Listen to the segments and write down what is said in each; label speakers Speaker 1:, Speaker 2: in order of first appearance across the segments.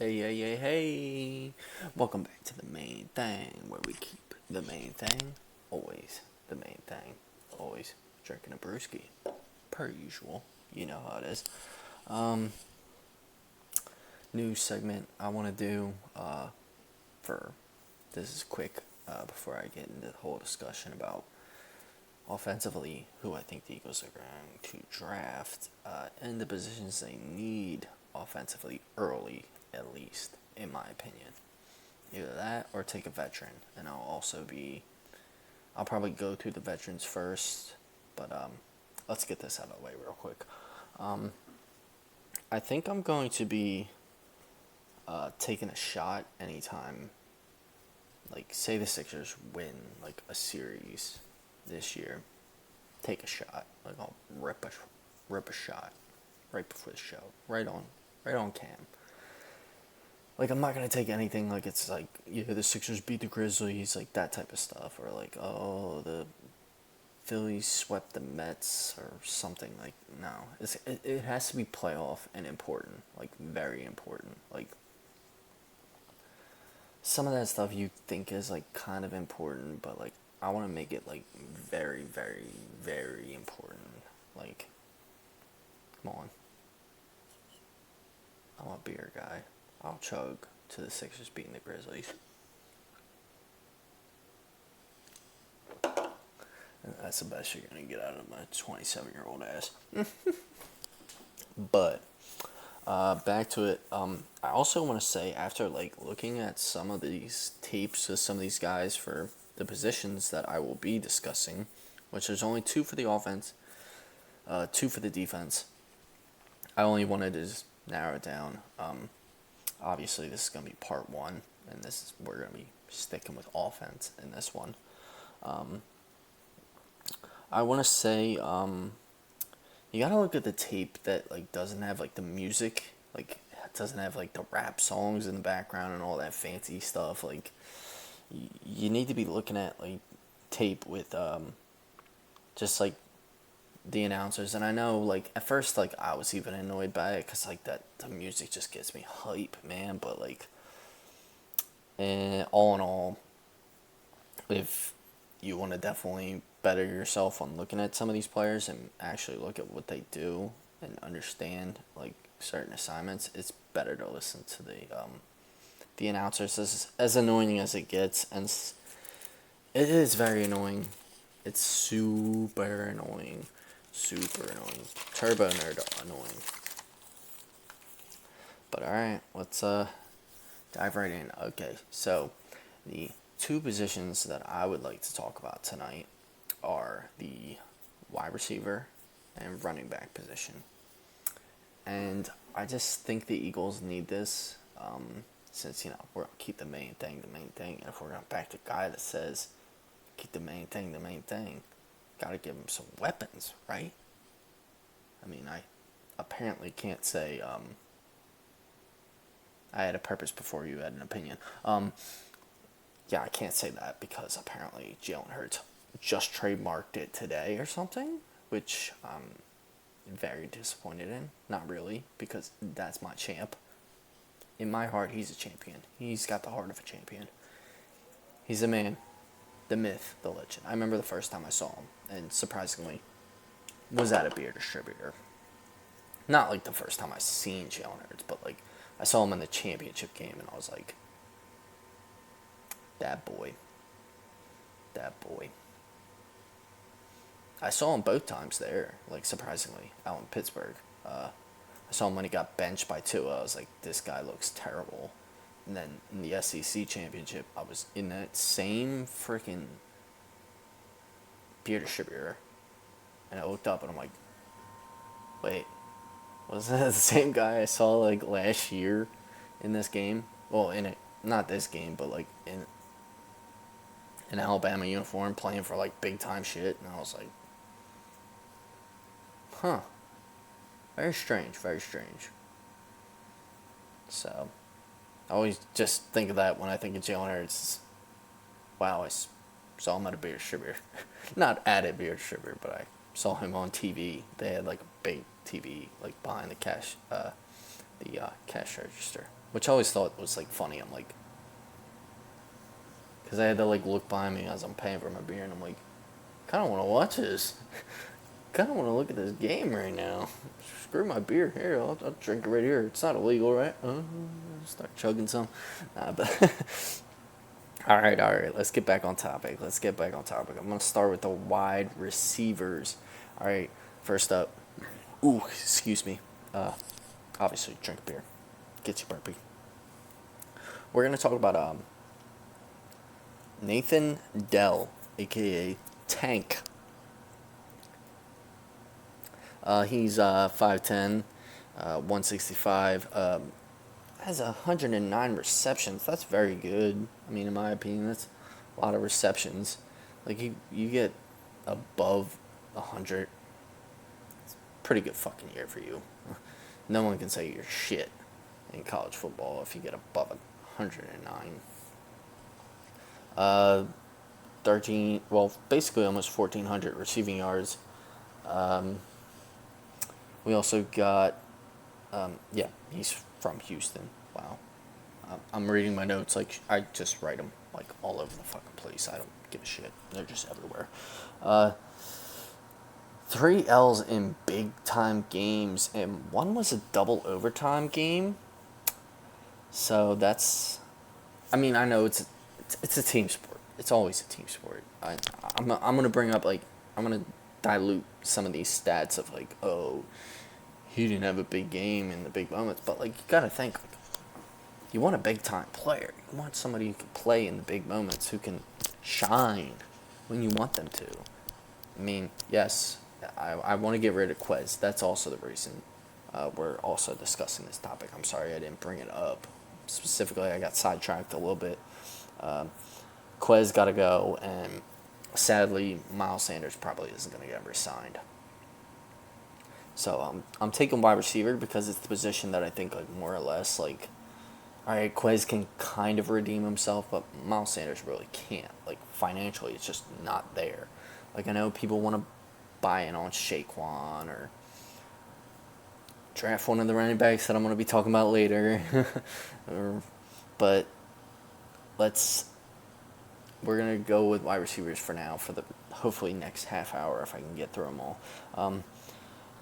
Speaker 1: Hey, hey, hey, hey! Welcome back to the main thing, where we keep the main thing always the main thing. Always drinking a brewski, per usual. You know how it is. Um, New segment I want to do. For this is quick. Before I get into the whole discussion about offensively who I think the Eagles are going to draft and the positions they need offensively early, at least in my opinion. Either that or take a veteran, and I'll probably go through the veterans first, but let's get this out of the way real quick. Um, I think I'm going to be taking a shot anytime, like say the Sixers win like a series this year, take a shot, like I'll rip a shot right before the show, right on cam. Like I'm not gonna take anything like it's like the Sixers beat the Grizzlies, like that type of stuff, or like the Phillies swept the Mets or something. Like no, it has to be playoff and important, like very important. Like some of that stuff you think is like kind of important, but like I want to make it like very very very important. Like come on, I'm a beer guy. I'll chug to the Sixers beating the Grizzlies. That's the best you're gonna get out of my 27-year-old ass. But back to it. I also want to say after like looking at some of these tapes of some of these guys for the positions that I will be discussing, which there's only two for the offense, two for the defense. I only wanted to just narrow it down. Obviously, this is gonna be part one, and we're gonna be sticking with offense in this one. Um, I want to say you gotta look at the tape that like doesn't have like the music, like doesn't have like the rap songs in the background and all that fancy stuff. Like you need to be looking at like tape with just like the announcers. And I know like at first like I was even annoyed by it because like that the music just gets me hype, man. But like all in all, if you want to definitely better yourself on looking at some of these players and actually look at what they do and understand like certain assignments, it's better to listen to the announcers. As annoying as it gets, and it is very annoying. It's super annoying, turbo nerd annoying. But all right, let's dive right in. Okay, so the two positions that I would like to talk about tonight are the wide receiver and running back position. And I just think the Eagles need this since, we're going to keep the main thing the main thing. And if we're going to back the guy that says keep the main thing, got to give him some weapons, right? I mean, I apparently can't say I had a purpose before you had an opinion. Yeah, I can't say that because apparently Jalen Hurts just trademarked it today or something, which I'm very disappointed in. Not really, because that's my champ. In my heart, he's a champion. He's got the heart of a champion. He's the man, the myth, the legend. I remember the first time I saw him, and surprisingly, was at a beer distributor. Not like the first time I seen Jalen Hurts, but like I saw him in the championship game, and I was like, that boy, that boy. I saw him both times there, like surprisingly, out in Pittsburgh. I saw him when he got benched by Tua. I was like, this guy looks terrible. And then in the SEC championship, I was in that same freaking beer distributor, and I looked up and I'm like, wait, was that the same guy I saw like last year in this game? Well, in it, not this game, but like in an Alabama uniform playing for like big time shit. And I was like, huh, very strange, very strange. So I always just think of that when I think of Jalen Hurts. Wow, I saw him at a beer distributor. Not at a beer distributor, but I saw him on TV. They had like a big TV like behind the cash register. which I always thought was like funny. I'm like, because I had to like look behind me as I'm paying for my beer, and I'm like, kind of want to watch this. Kind of want to look at this game right now. Screw my beer here. I'll drink it right here. It's not illegal, right? Start chugging some. But all right. Let's get back on topic. I'm gonna start with the wide receivers. All right. First up. Ooh, excuse me. Obviously, drink beer. Gets you burpy. We're gonna talk about Nathan Dell, aka Tank. He's 5'10", 165. Has 109 receptions. That's very good. I mean, in my opinion, that's a lot of receptions. Like you get above 100. It's a pretty good fucking year for you. No one can say you're shit in college football if you get above 109. 13, well, basically almost 1,400 receiving yards. We also got, yeah, he's from Houston. Wow. I'm reading my notes like I just write them like all over the fucking place. I don't give a shit. They're just everywhere. 3 L's in big time games, and one was a double overtime game. So that's, I mean, I know it's a team sport. It's always a team sport. I'm gonna bring up like I'm gonna dilute some of these stats of like, oh, he didn't have a big game in the big moments, but like you gotta think, like, you want a big time player. You want somebody who can play in the big moments, who can shine when you want them to. I mean, yes, I want to get rid of Quez. That's also the reason we're also discussing this topic. I'm sorry I didn't bring it up. Specifically, I got sidetracked a little bit. Quez got to go, and sadly, Miles Sanders probably isn't going to get re-signed. So I'm taking wide receiver because it's the position that I think like more or less like, all right, Quez can kind of redeem himself, but Miles Sanders really can't. Like financially, it's just not there. Like I know people want to buy in on Shaquan or draft one of the running backs that I'm going to be talking about later, but we're gonna go with wide receivers for now for the hopefully next half hour if I can get through them all.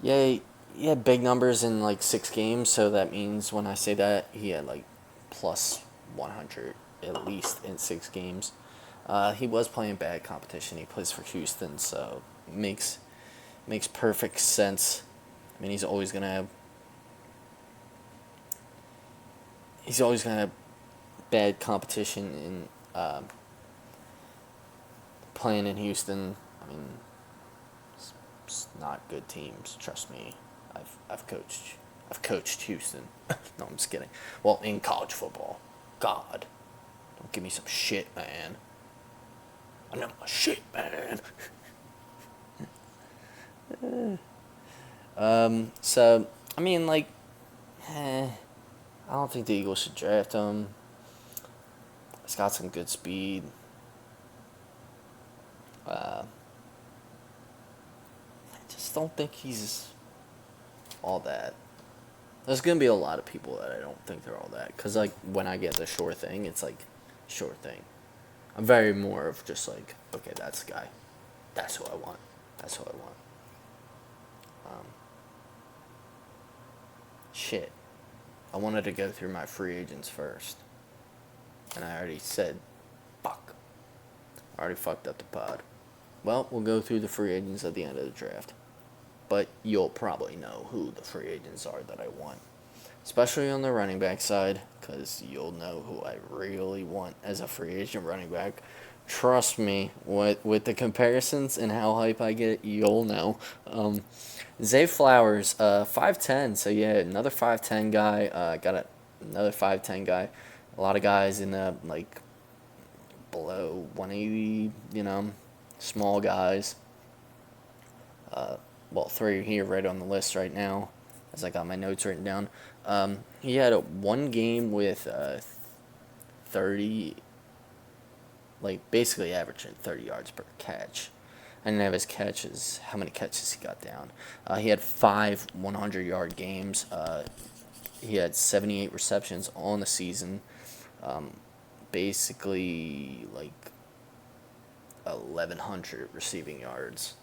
Speaker 1: Yeah, he had big numbers in like 6 games, so that means when I say that, he had like plus 100 at least in 6 games. He was playing bad competition. He plays for Houston, so makes perfect sense. I mean, he's always gonna have bad competition in playing in Houston. I mean, it's not good teams. Trust me. I've coached Houston. No, I'm just kidding. Well, in college football. God, don't give me some shit, man. I know my shit, man. So I mean, like, I don't think the Eagles should draft him. He's got some good speed. I just don't think he's all that. There's going to be a lot of people that I don't think they're all that. Because, like, when I get the sure thing, it's like, sure thing. I'm very more of just like, okay, that's the guy. That's who I want. Shit. I wanted to go through my free agents first. And I already said, fuck. I already fucked up the pod. Well, we'll go through the free agents at the end of the draft. But you'll probably know who the free agents are that I want. Especially on the running back side, because you'll know who I really want as a free agent running back. Trust me, with the comparisons and how hype I get, you'll know. Zay Flowers, 5'10", so yeah, another 5'10" guy. Got another 5'10" guy. A lot of guys in the, like, below 180, small guys. Well, 3 here right on the list right now, as I got my notes written down. He had one game with 30, like basically averaging 30 yards per catch. I didn't have his catches, how many catches he got down. He had 5 100-yard games. he had 78 receptions on the season, basically like 1,100 receiving yards,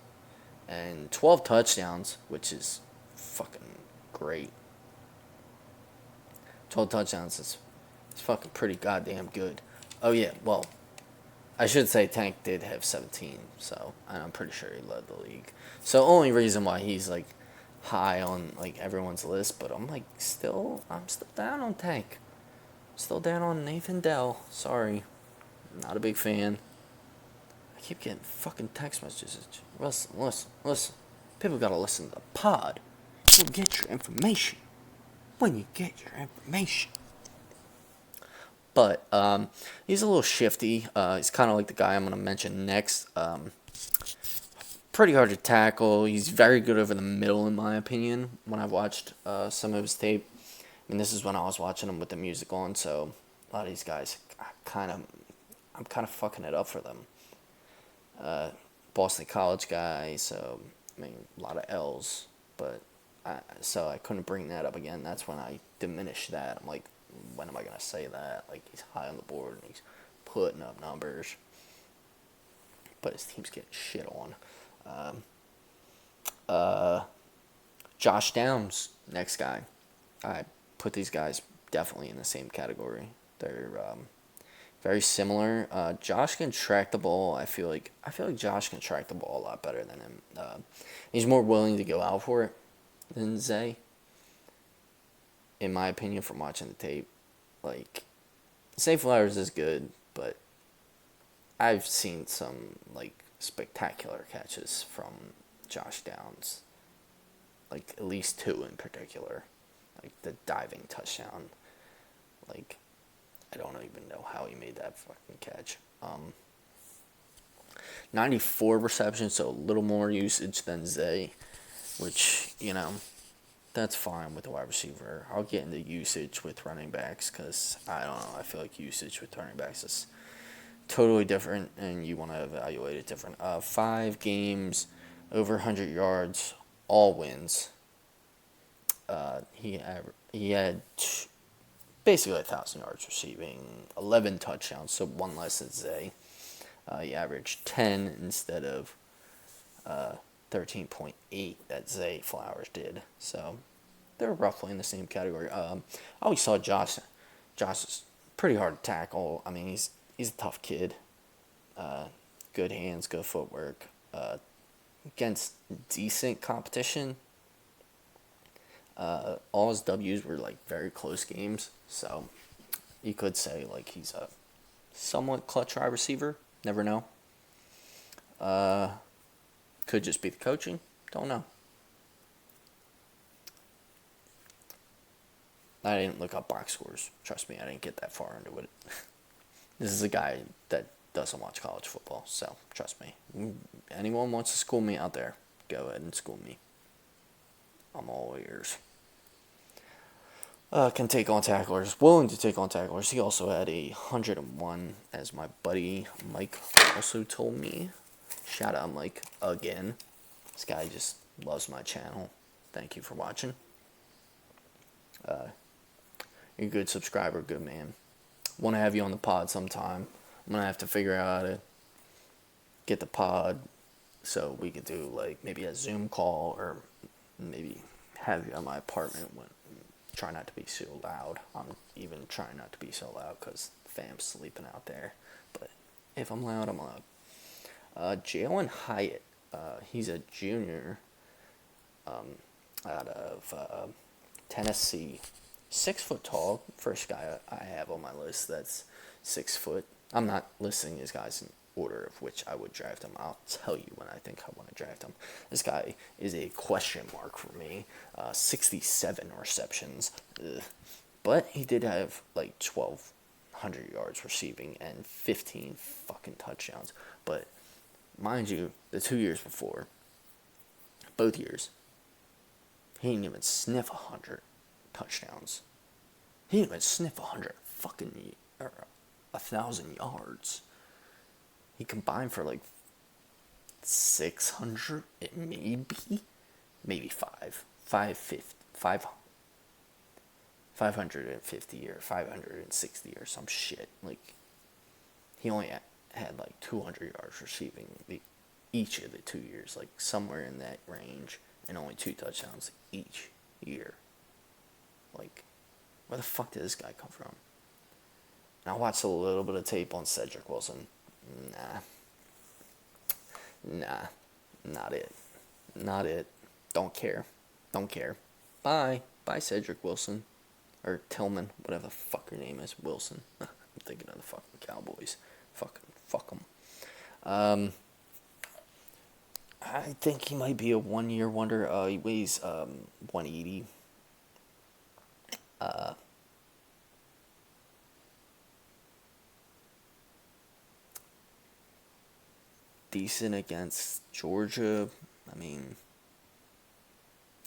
Speaker 1: and 12 touchdowns, which is fucking great. 12 touchdowns is fucking pretty goddamn good. Oh yeah, well, I should say Tank did have 17, so I'm pretty sure he led the league. So only reason why he's like high on like everyone's list, but I'm still down on Tank. Still down on Nathan Dell. Sorry, not a big fan. I keep getting fucking text messages. Listen. People gotta listen to the pod. You get your information when you get your information. But he's a little shifty. He's kind of like the guy I'm going to mention next. Pretty hard to tackle. He's very good over the middle, in my opinion, when I've watched some of his tape. I mean, this is when I was watching him with the music on, so a lot of these guys, I'm kind of fucking it up for them. Boston College guy, so, I mean, a lot of L's, but so I couldn't bring that up again. That's when I diminished that. I'm like, when am I going to say that? Like, he's high on the board and he's putting up numbers, but his team's getting shit on. Josh Downs, next guy. I put these guys definitely in the same category. They're very similar. Josh can track the ball. I feel like Josh can track the ball a lot better than him. He's more willing to go out for it than Zay, in my opinion, from watching the tape. Like, Zay Flowers is good, but I've seen some like spectacular catches from Josh Downs. Like, at least 2 in particular. Like, the diving touchdown. Like, I don't even know how he made that fucking catch. 94 receptions, so a little more usage than Zay, which, that's fine with the wide receiver. I'll get into usage with running backs because, I don't know, I feel like usage with running backs is totally different, and you want to evaluate it different. 5 games, over 100 yards, all wins. He had basically 1,000 yards receiving, 11 touchdowns, so 1 less than Zay. He averaged 10 instead of 13.8 that Zay Flowers did. So they're roughly in the same category. I always saw Josh. Josh is pretty hard to tackle. I mean, he's a tough kid. Good hands, good footwork. Against decent competition, all his W's were like very close games. So you could say like he's a somewhat clutch wide receiver. Never know. Could just be the coaching. Don't know. I didn't look up box scores. Trust me, I didn't get that far into it. This is a guy that doesn't watch college football, so trust me. Anyone wants to school me out there, go ahead and school me. I'm all ears. Can take on tacklers. Willing to take on tacklers. He also had 101, as my buddy Mike also told me. Shout out Mike again. This guy just loves my channel. Thank you for watching. You're a good subscriber, good man. Want to have you on the pod sometime. I'm going to have to figure out how to get the pod so we could do like maybe a Zoom call, or maybe have you at my apartment. Try not to be so loud. I'm even trying not to be so loud because the fam's sleeping out there. But if I'm loud, I'm loud. Jalen Hyatt, he's a junior out of Tennessee. 6 foot tall. First guy I have on my list that's 6 foot. I'm not listing his guys in order of which I would draft him. I'll tell you when I think I want to draft him. This guy is a question mark for me. 67 receptions. Ugh. But he did have like 1,200 yards receiving and 15 fucking touchdowns. But mind you, the 2 years before, both years, he didn't even sniff 100 touchdowns. He didn't even sniff 100 fucking 1,000 yards. He combined for like 600, maybe 550, 550 or 560 or some shit. Like, he only had like 200 yards receiving each of the 2 years, like somewhere in that range, and only 2 touchdowns each year. Like, where the fuck did this guy come from? And I watched a little bit of tape on Cedric Wilson. Nah, not it. Not it. Don't care. Don't care. Bye. Bye, Cedric Wilson. Or Tillman, whatever the fuck your name is. Wilson. I'm thinking of the fucking Cowboys. Fuck them. I think he might be a 1-year wonder. He weighs 180. Decent against Georgia. I mean,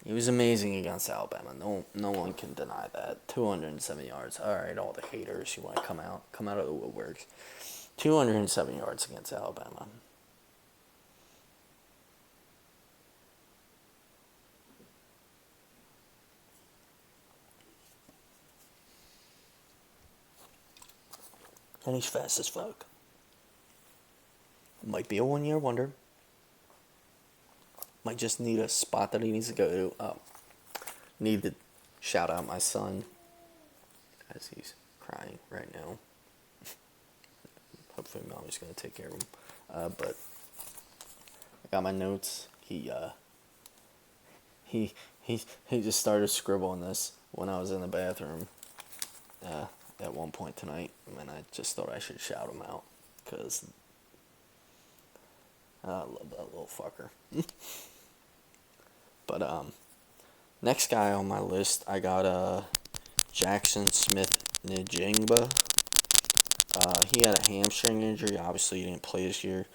Speaker 1: he was amazing against Alabama. No one can deny that. 207 yards. All right, all the haters, you want to come out of the woodworks. 207 yards against Alabama. And he's fast as fuck. Might be a 1-year wonder. Might just need a spot that he needs to go to. Need to shout out my son as he's crying right now. Hopefully mommy's going to take care of him. But I got my notes. He just started scribbling this when I was in the bathroom at one point tonight, and I just thought I should shout him out because I love that little fucker. But next guy on my list, I got Jackson Smith-Njigba. He had a hamstring injury. Obviously, he didn't play this year.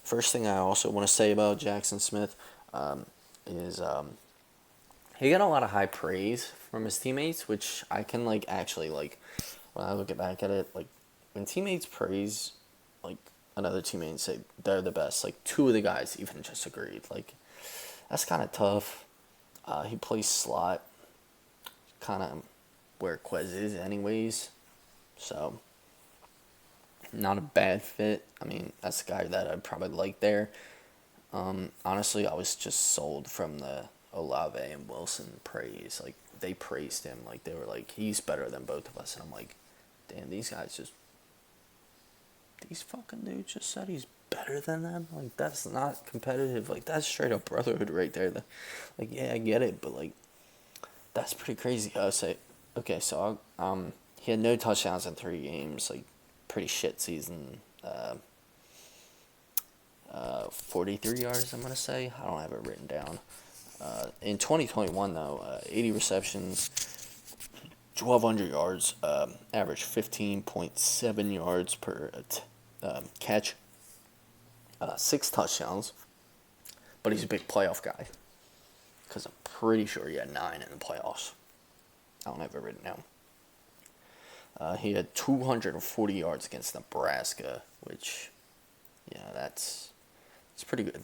Speaker 1: First thing I also want to say about Jackson Smith is he got a lot of high praise from his teammates, which I can actually when I look back at it, when teammates praise another teammate and say they're the best, two of the guys even just agreed. That's kind of tough. He plays slot, kind of where Quez is anyways, so not a bad fit. I mean, that's the guy that I'd probably like there. Honestly, I was just sold from the Olave and Wilson praise. They praised him. They were he's better than both of us. And I'm like, damn, these fucking dudes just said he's better than them. That's not competitive. That's straight up brotherhood right there. Yeah, I get it, but that's pretty crazy. I say, okay, so he had no touchdowns in 3 games. Pretty shit season. 43 yards, I'm gonna say. I don't have it written down. In 2021 though, 80 receptions, 1,200 yards, average 15.7 yards per catch, 6 touchdowns. But he's a big playoff guy, because I'm pretty sure he had 9 in the playoffs. I don't have it written down. He had 240 yards against Nebraska, which, it's pretty good.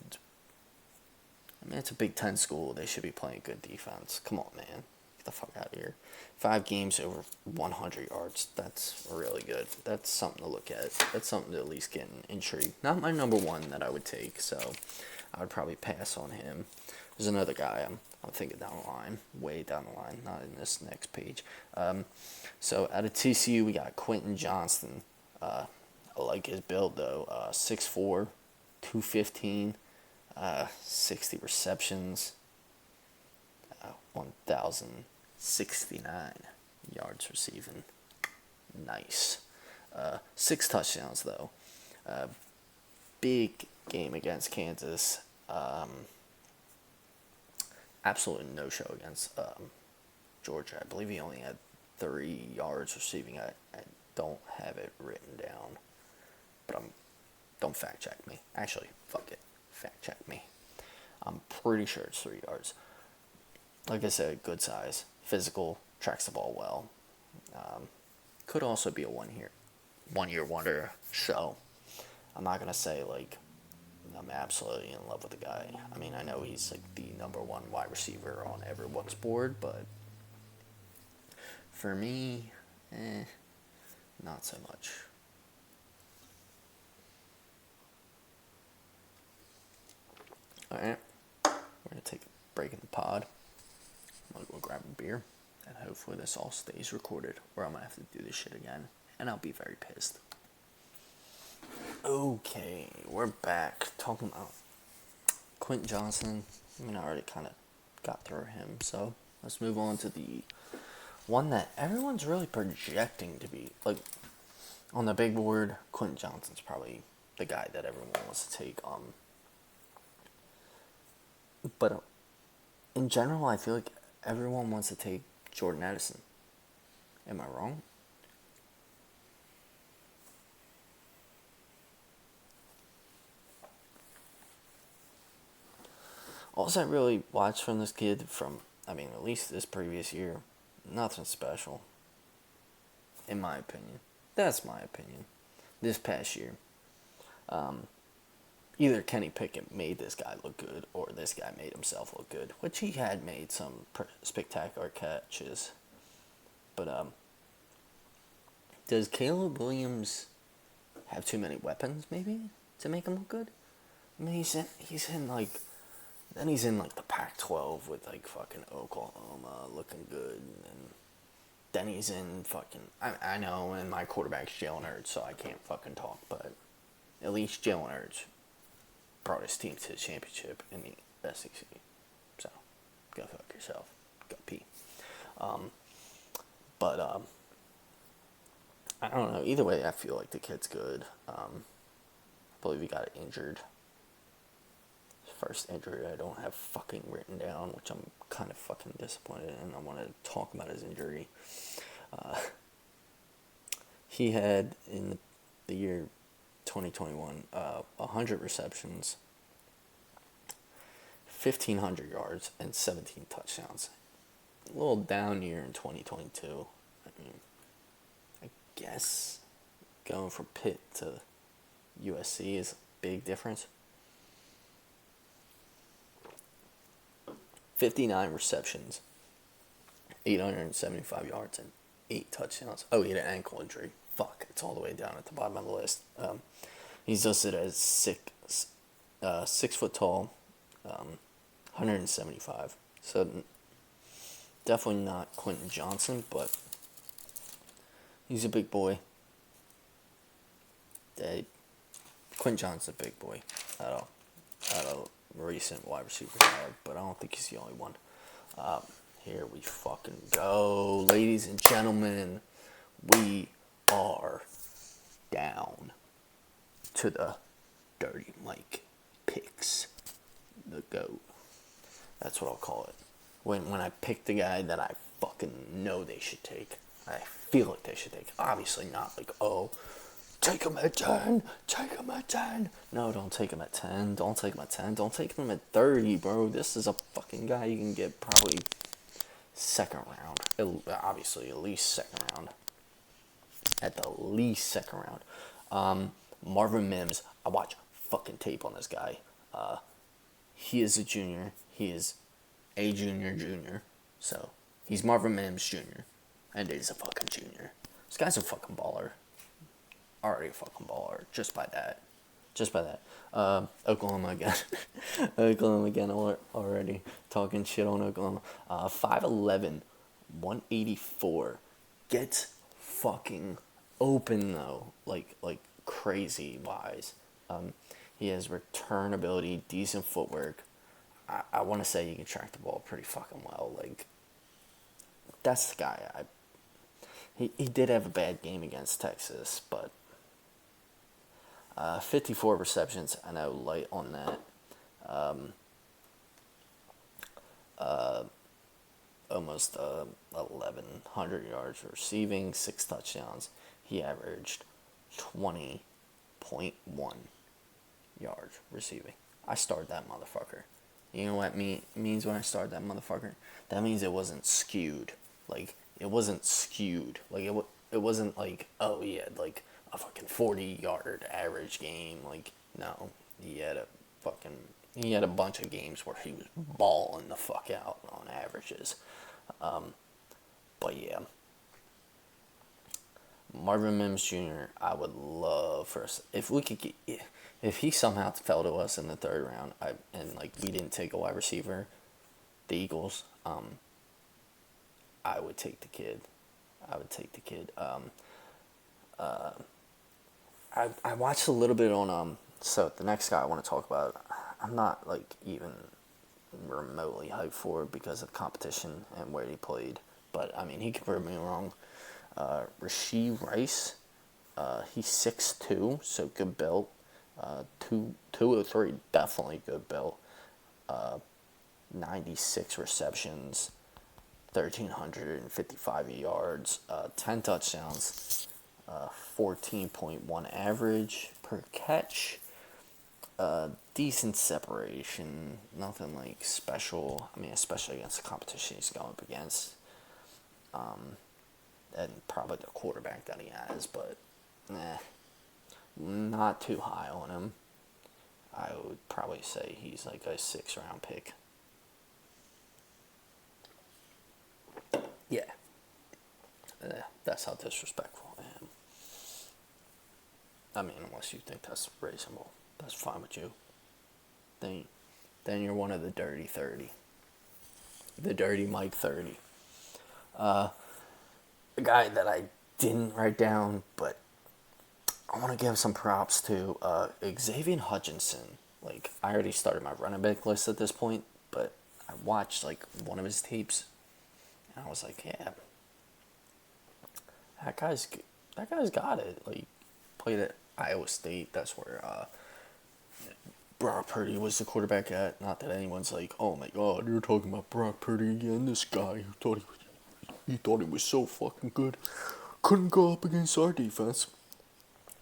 Speaker 1: I mean, it's a Big Ten school. They should be playing good defense. Come on, man. Get the fuck out of here. 5 games over 100 yards. That's really good. That's something to look at. That's something to at least get intrigued. Not my number one that I would take, so I would probably pass on him. There's another guy I'm thinking down the line, way down the line, not in this next page. So out of TCU, we got Quentin Johnston. I like his build, though. 6'4", 215, 60 receptions, 1,069 yards receiving. Nice. 6 touchdowns, though. Big game against Kansas. Absolutely no show against Georgia. I believe he only had 3 yards receiving. I don't have it written down, but don't fact check me. Actually, fuck it, fact check me. I'm pretty sure it's 3 yards. Like I said, good size, physical, tracks the ball well. Could also be a 1-year wonder. So I'm not gonna say I'm absolutely in love with the guy. I mean, I know he's the number 1 wide receiver on everyone's board, but For me, not so much. Alright, we're going to take a break in the pod. I'm going to go grab a beer, and hopefully this all stays recorded, or I'm going to have to do this shit again, and I'll be very pissed. Okay, we're back talking about Quentin Johnson. I mean, I already kind of got through him, so let's move on to the one that everyone's really projecting to be, like, on the big board. Quentin Johnson's probably the guy that everyone wants to take. But in general, I feel like everyone wants to take Jordan Addison. Am I wrong? All I really watched from this kid from, at least this previous year, nothing special. In my opinion. That's my opinion. This past year. Either Kenny Pickett made this guy look good, or this guy made himself look good, which he had made some spectacular catches. But, does Caleb Williams have too many weapons, maybe, to make him look good? I mean, he's in the Pac-12 with, like, fucking Oklahoma looking good, and then he's in fucking, I know, and my quarterback's Jalen Hurts, so I can't fucking talk, but at least Jalen Hurts brought his team to the championship in the SEC, so go fuck yourself, go pee. But I don't know, either way, I feel like the kid's good. I believe he got injured. First injury I don't have fucking written down, which I'm kind of fucking disappointed in. I want to talk about his injury. He had, in the year 2021, 100 receptions, 1,500 yards, and 17 touchdowns. A little down year in 2022. I mean, I guess going from Pitt to USC is a big difference. 59 receptions, 875 yards, and 8 touchdowns. Oh, he had an ankle injury. Fuck, it's all the way down at the bottom of the list. He's listed as 6 foot tall, 175. So definitely not Quentin Johnson, but he's a big boy. Quentin Johnson's a big boy. Out of recent wide receivers had, but I don't think he's the only one. Here we fucking go, ladies and gentlemen. We are down to the Dirty Mike picks. The GOAT. That's what I'll call it. When I pick the guy that I fucking know they should take, I feel like they should take. Obviously not like, oh, take him at 10, take him at 10. No, don't take him at 10, don't take him at 10, don't take him at 30, bro. This is a fucking guy you can get probably second round. Obviously, at least second round. At the least second round. Marvin Mims, I watch fucking tape on this guy. He is a junior. He is a junior. So, he's Marvin Mims Jr. And he's a fucking junior. This guy's a fucking baller. Already a fucking baller. Just by that. Oklahoma again. Oklahoma again already. Talking shit on Oklahoma. 5'11", 184. Gets fucking open though. Like crazy wise. He has return ability, decent footwork. I want to say he can track the ball pretty fucking well. Like, that's the guy. He did have a bad game against Texas, but 54 receptions, I know, light on that. Almost 1,100 yards receiving, 6 touchdowns. He averaged 20.1 yards receiving. I started that motherfucker. You know what means when I started that motherfucker? That means it wasn't skewed. Like, it wasn't skewed. Like, it wasn't like, oh, he had like a fucking 40-yard average game. Like, no. He had a bunch of games where he was balling the fuck out on averages. But yeah, Marvin Mims Jr. I would love for us if we could get if he somehow fell to us in the third round. And like we didn't take a wide receiver, the Eagles. I would take the kid. I would take the kid. I watched a little bit on So the next guy I want to talk about, I'm not like even remotely hyped for because of competition and where he played. But I mean, he could prove me wrong. Rashee Rice, he's 6'2", so good build. 203, definitely good build. 96 receptions, 1,355 yards, 10 touchdowns, 14.1 average per catch. Decent separation, nothing like special. I mean, especially against the competition he's going up against. And probably the quarterback that he has, but not too high on him. I would probably say he's like a 6th-round pick. Yeah. That's how disrespectful I am. I mean, unless you think that's reasonable, that's fine with you. Then you're one of the dirty 30. The dirty Mike 30. A guy that I didn't write down, but I want to give some props to Xavier Hutchinson. Like, I already started my running back list at this point, but I watched like one of his tapes, and I was like, yeah, that guy's got it. Like, played at Iowa State. That's where Brock Purdy was the quarterback at. Not that anyone's like, oh my god, you're talking about Brock Purdy again. This guy who thought he was so fucking good, couldn't go up against our defense.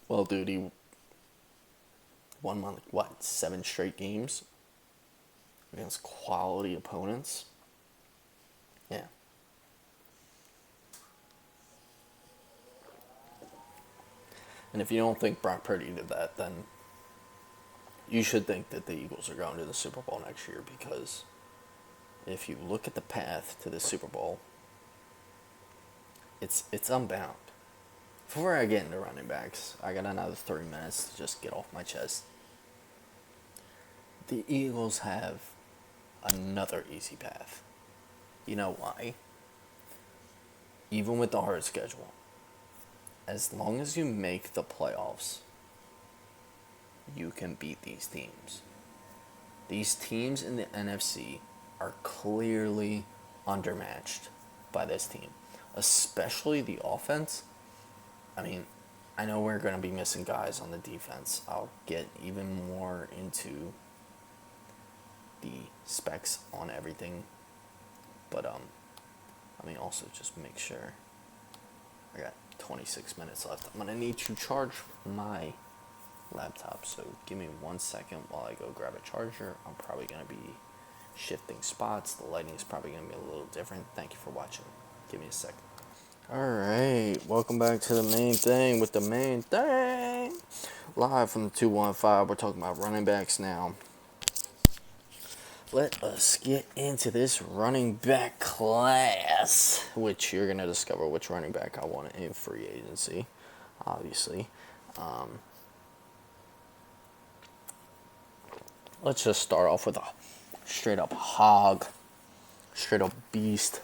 Speaker 1: Well, dude, he won like 7 straight games against quality opponents. Yeah. And if you don't think Brock Purdy did that, then you should think that the Eagles are going to the Super Bowl next year, because if you look at the path to the Super Bowl, it's unbound. Before I get into running backs, I got another 3 minutes to just get off my chest. The Eagles have another easy path. You know why? Even with the hard schedule, as long as you make the playoffs, you can beat these teams. These teams in the NFC are clearly undermatched by this team, especially the offense. I mean, I know we're going to be missing guys on the defense. I'll get even more into the specs on everything. But, let me also just make sure. I got 26 minutes left. I'm going to need to charge my laptop, so give me 1 second while I go grab a charger. I'm probably going to be shifting spots. The lighting's probably going to be a little different. Thank you for watching. Give me a second. Alright, welcome back to the main thing with the main thing. Live from the 215, we're talking about running backs now. Let us get into this running back class, which you're going to discover which running back I want in free agency, obviously. Let's just start off with a straight up hog, straight up beast,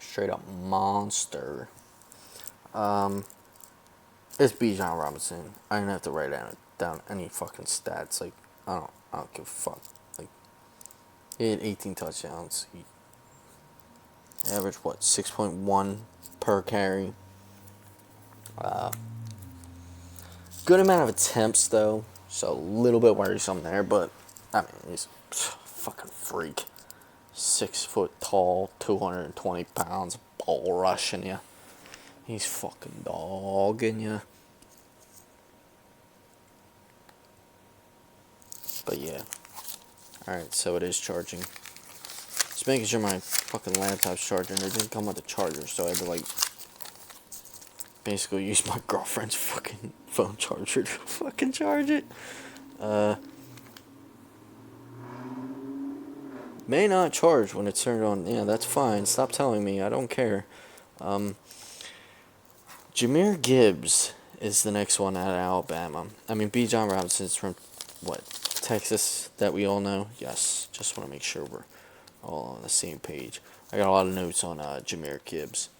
Speaker 1: straight up monster. It's Bijan Robinson. I didn't have to write down any fucking stats. Like, I don't give a fuck. Like, he had 18 touchdowns. He averaged 6.1 per carry. Good amount of attempts though, so a little bit worrisome there. But I mean, he's a fucking freak. 6 foot tall, 220 pounds, ball rushing you. He's fucking dogging you. But yeah. Alright, so it is charging. Just making sure my fucking laptop's charging. It didn't come with a charger, so I had to like basically use my girlfriend's fucking phone charger to fucking charge it. May not charge when it's turned on. Yeah, that's fine. Stop telling me. I don't care. Jahmyr Gibbs is the next one out of Alabama. I mean, B. John Robinson's from, what, Texas, that we all know? Yes, just want to make sure we're all on the same page. I got a lot of notes on Jahmyr Gibbs.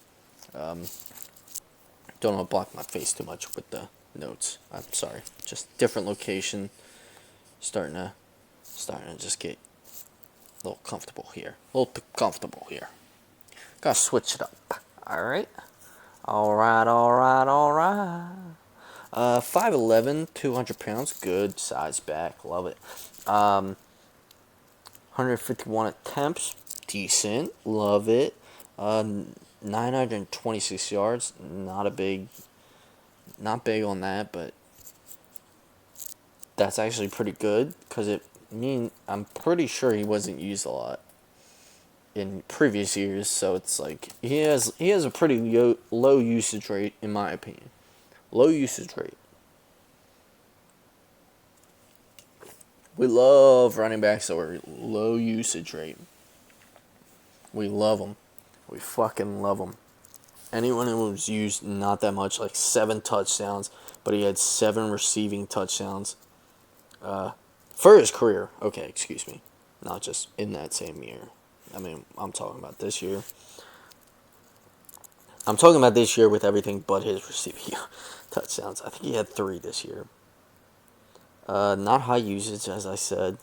Speaker 1: Don't want to block my face too much with the notes. I'm sorry. Just different location. Starting to just get a little comfortable here. A little too comfortable here. Gotta switch it up. Alright. Alright. 5'11", 200 pounds. Good size back. Love it. 151 attempts. Decent. Love it. 926 yards. Not big on that, but that's actually pretty good because I'm pretty sure he wasn't used a lot in previous years, so it's like he has a pretty low usage rate in my opinion. Low usage rate. We love running backs that are low usage rate. We love them. We fucking love them. Anyone who was used not that much, like 7 touchdowns, but he had 7 receiving touchdowns for his career. Okay, excuse me. Not just in that same year. I mean, I'm talking about this year. I'm talking about this year with everything but his receiving touchdowns. I think he had 3 this year. Not high usage, as I said.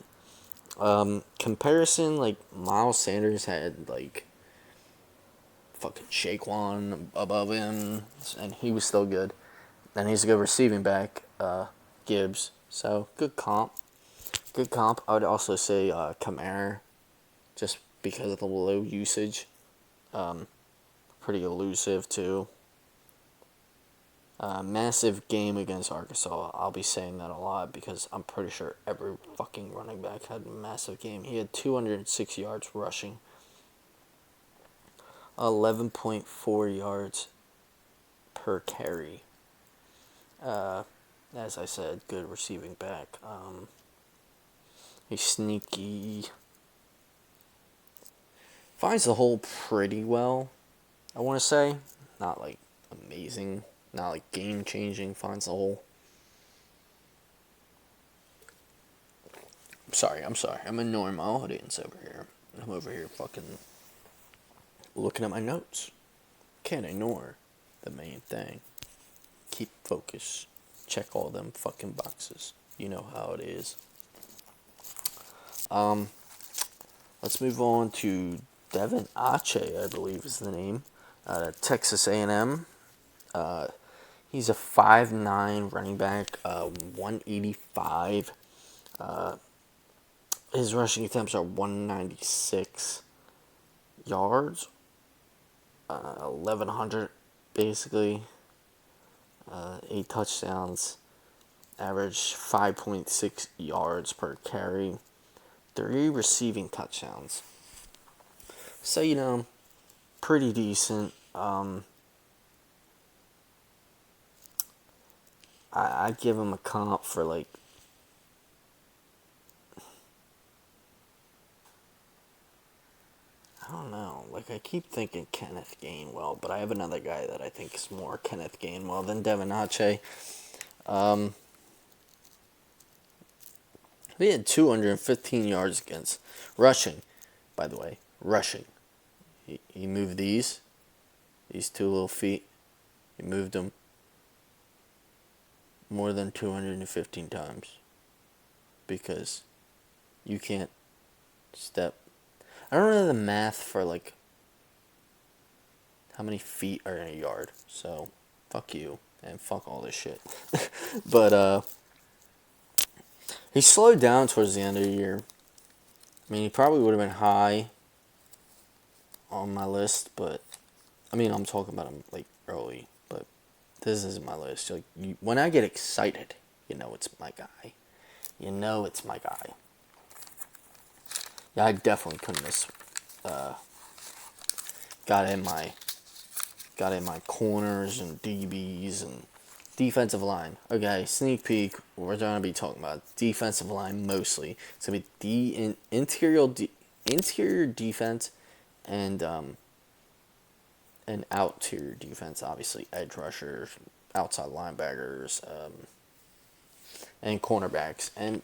Speaker 1: Comparison, like, Miles Sanders had, like, fucking Shaquan above him, and he was still good. And he's a good receiving back, Gibbs. So, good comp. Good comp. I would also say Kamara, just because of the low usage. Pretty elusive, too. Massive game against Arkansas. I'll be saying that a lot because I'm pretty sure every fucking running back had a massive game. He had 206 yards rushing. 11.4 yards per carry. As I said, good receiving back. He's sneaky. Finds the hole pretty well, I want to say. Not like amazing. Not like game changing. Finds the hole. I'm sorry. I'm ignoring my audience over here. I'm over here fucking looking at my notes. Can't ignore the main thing. Keep focus. Check all them fucking boxes. You know how it is. Let's move on to Devin Ache, I believe is the name. Texas A&M. He's a 5'9" running back, 185. His rushing attempts are 196 yards, 1,100 basically, 8 touchdowns, average 5.6 yards per carry, 3 receiving touchdowns. So, pretty decent. I'd give him a comp for like I don't know. Like, I keep thinking Kenneth Gainwell, but I have another guy that I think is more Kenneth Gainwell than Devin Ache. He had 215 yards against rushing, by the way. Rushing. He moved these 2 little feet. He moved them more than 215 times. Because you can't step. I don't know the math for, like, how many feet are in a yard. So, fuck you. And fuck all this shit. But, he slowed down towards the end of the year. I mean, he probably would have been high on my list, but, I mean, I'm talking about him, like, early. But this isn't my list. Like, when I get excited, it's my guy. It's my guy. Yeah, I definitely couldn't miss. Got in my corners and DBs and defensive line. Okay, sneak peek. We're going to be talking about defensive line mostly. It's going to be interior defense and an out tier defense, obviously edge rushers, outside linebackers, and cornerbacks, and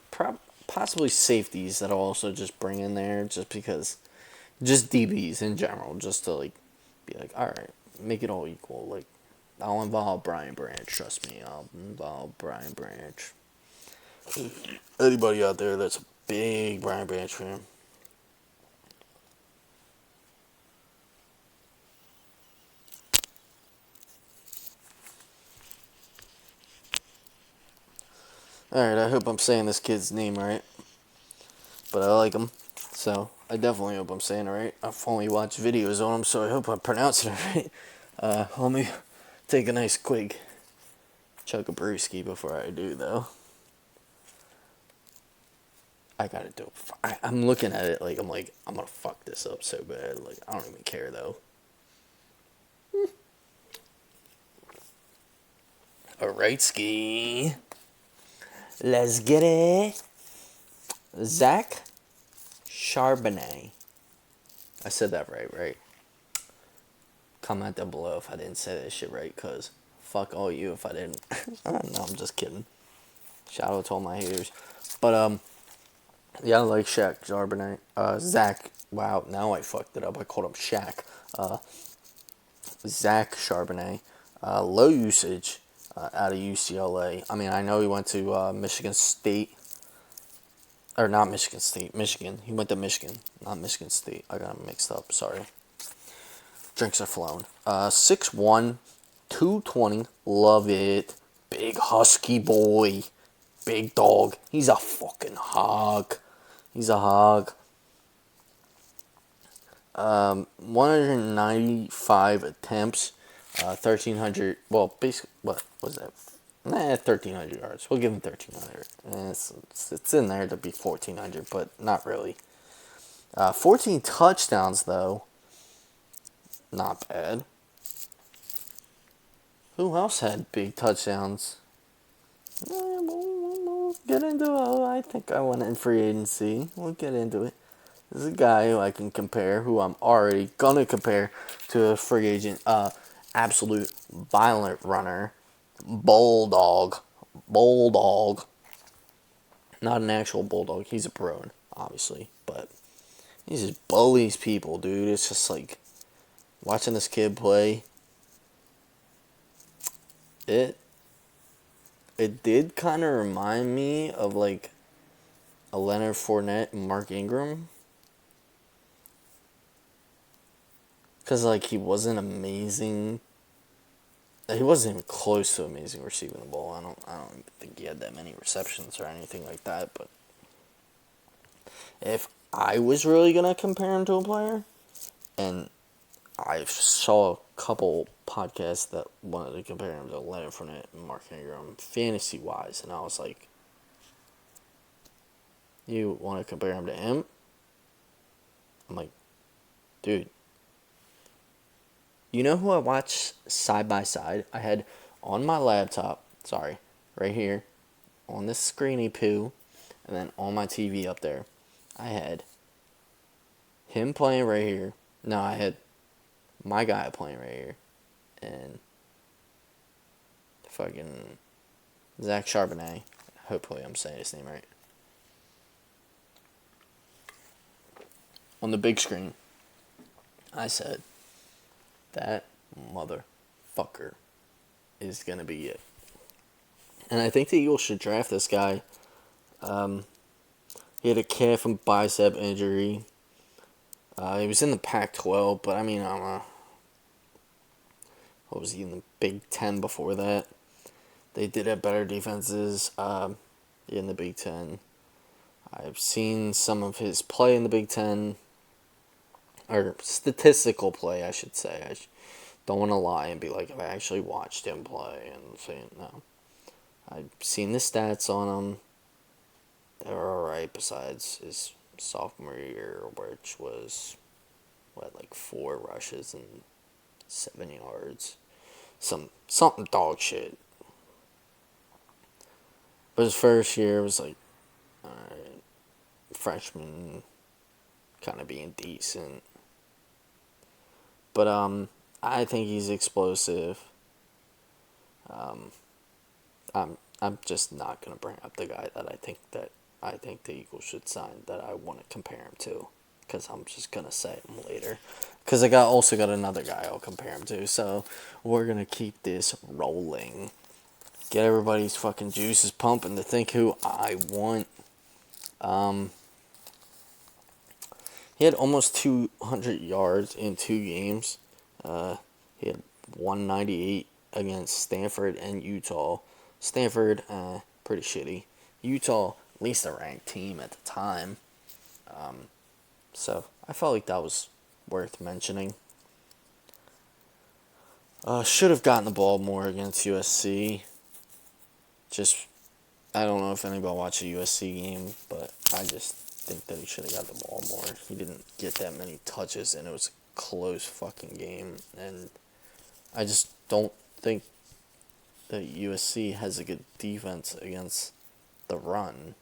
Speaker 1: possibly safeties that I'll also just bring in there just because, just DBs in general, just to like be like, all right, make it all equal. Like, I'll involve Brian Branch. Trust me, I'll involve Brian Branch. Anybody out there that's a big Brian Branch fan? Alright, I hope I'm saying this kid's name right. But I like him. So, I definitely hope I'm saying it right. I've only watched videos on him, so I hope I'm pronouncing it right. Let me take a nice quick chug of brewski before I do, though. I gotta do it. I'm looking at it like, I'm gonna fuck this up so bad. Like, I don't even care, though. Alright, ski. Let's get it. Zach Charbonnet. I said that right? Comment down below if I didn't say that shit right, cause fuck all you if I didn't. No, I'm just kidding. Shout out to all my haters. But yeah, I like Shaq Charbonnet. Zach. Wow, now I fucked it up. I called him Shaq. Zach Charbonnet. Low usage out of UCLA. I mean, I know he went to Michigan State. Or not Michigan State, Michigan. He went to Michigan, not Michigan State. I got him mixed up, sorry. Drinks are flowing. 6'1", 220, love it. Big husky boy. Big dog. He's a fucking hog. He's a hog. 195 attempts. 1,300, well, basically, what was that? 1,300 yards. We'll give him 1,300. It's in there to be 1,400, but not really. 14 touchdowns, though. Not bad. Who else had big touchdowns? We'll get into it. I think I went in free agency. We'll get into it. This is a guy who I can compare, who I'm already going to compare to a free agent. Absolute violent runner. Bulldog. Not an actual bulldog. He's a prone, obviously. But he just bullies people, dude. It's just like watching this kid play. It did kind of remind me of like a Leonard Fournette and Mark Ingram. Because like he wasn't amazing. He wasn't even close to amazing receiving the ball. I don't even think he had that many receptions or anything like that. But if I was really gonna compare him to a player, and I saw a couple podcasts that wanted to compare him to Leonard Fournette and Mark Ingram fantasy wise, and I was like, you want to compare him to him? I'm like, dude. You know who I watched side by side? I had on my laptop, right here, on this screeny poo, and then on my TV up there, I had him playing right here. No, I had my guy playing right here, and fucking Zach Charbonnet. Hopefully I'm saying his name right. On the big screen, I said, that motherfucker is going to be it. And I think the Eagles should draft this guy. He had a calf and bicep injury. He was in the Pac-12, but I mean, what was he in the Big Ten before that? They did have better defenses in the Big Ten. I've seen some of his play in the Big Ten. Or statistical play, I should say. I don't want to lie and be like, if I actually watched him play and saying no. I've seen the stats on him. They were alright besides his sophomore year, which was, like 4 rushes and 7 yards. Something dog shit. But his first year was like, alright, freshman, kind of being decent. But I think he's explosive. I'm just not gonna bring up the guy that I think the Eagles should sign that I want to compare him to, because I'm just gonna say him later. Because I also got another guy I'll compare him to. So we're gonna keep this rolling. Get everybody's fucking juices pumping to think who I want. He had almost 200 yards in 2 games. He had 198 against Stanford and Utah. Stanford, pretty shitty. Utah, at least a ranked team at the time. So I felt like that was worth mentioning. Should have gotten the ball more against USC. Just, I don't know if anybody watched a USC game, but I just think that he should have got the ball more. He didn't get that many touches, and it was a close fucking game. And I just don't think that USC has a good defense against the run.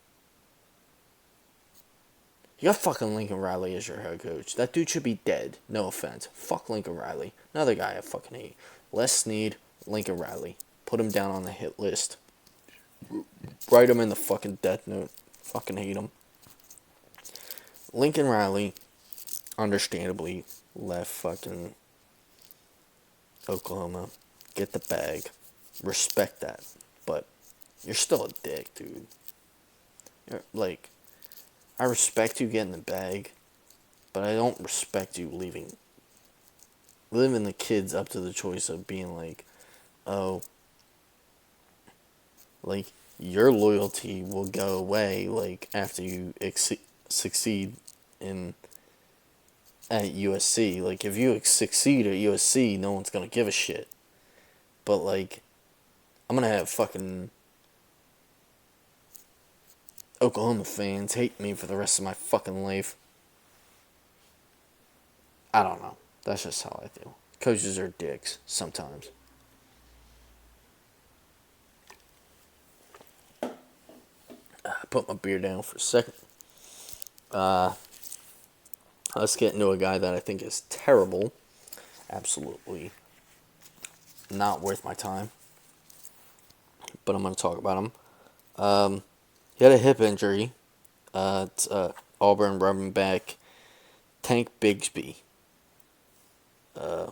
Speaker 1: You got fucking Lincoln Riley as your head coach. That dude should be dead. No offense. Fuck Lincoln Riley. Another guy I fucking hate. Les Snead, Lincoln Riley. Put him down on the hit list. Write him in the fucking death note. Fucking hate him. Lincoln Riley, understandably, left fucking Oklahoma. Get the bag. Respect that. But you're still a dick, dude. Like, I respect you getting the bag, but I don't respect you leaving the kids up to the choice of being like, oh, like, your loyalty will go away, like, after you succeed in at USC. Like, if you succeed at USC, no one's gonna give a shit. But, like, I'm gonna have fucking Oklahoma fans hate me for the rest of my fucking life. I don't know. That's just how I feel. Coaches are dicks sometimes. I put my beer down for a second. Let's get into a guy that I think is terrible. Absolutely not worth my time. But I'm going to talk about him. He had a hip injury. It's Auburn running back Tank Bigsby. I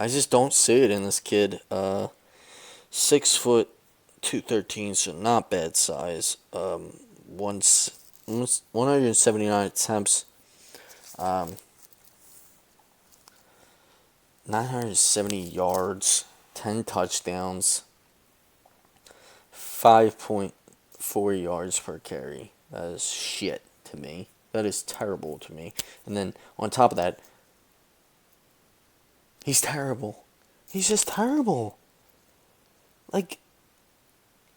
Speaker 1: just don't see it in this kid. 6 foot 213, so not bad size. 179 attempts. 970 yards, 10 touchdowns, 5.4 yards per carry. That is shit to me. That is terrible to me. And then on top of that, he's terrible. He's just terrible. Like,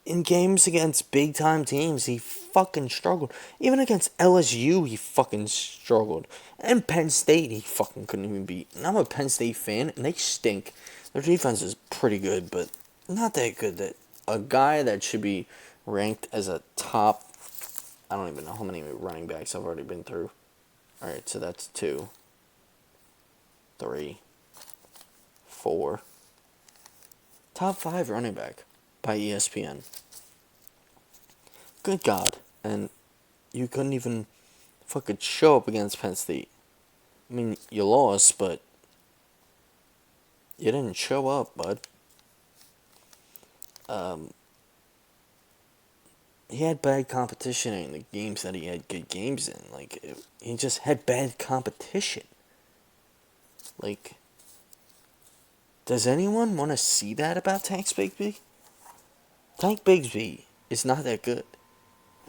Speaker 1: in games against big time teams, he fucking struggled. Even against LSU, he fucking struggled. And Penn State, he fucking couldn't even beat. And I'm a Penn State fan, and they stink. Their defense is pretty good, but not that good. That a guy that should be ranked as a top, I don't even know how many running backs I've already been through. Alright, so that's 2, 3, 4. Top 5 running back by ESPN. Good God. And you couldn't even fucking show up against Penn State. I mean, you lost, but you didn't show up, bud. He had bad competition in the games that he had good games in. Like, he just had bad competition. Like, does anyone want to see that about Tank Bigsby? Tank Bigsby is not that good.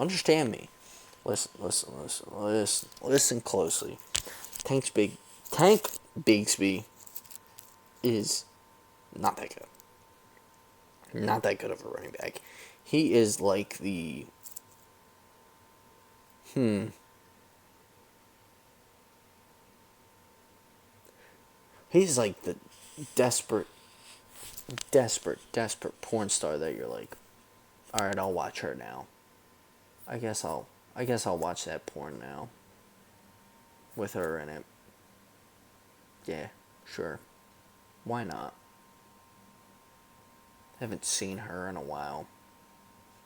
Speaker 1: Understand me. Listen closely. Tank Bigsby is not that good. Not that good of a running back. He is like the He's like the desperate porn star that you're like, all right, I'll watch her now. I guess I'll watch that porn now. With her in it. Yeah, sure. Why not? Haven't seen her in a while.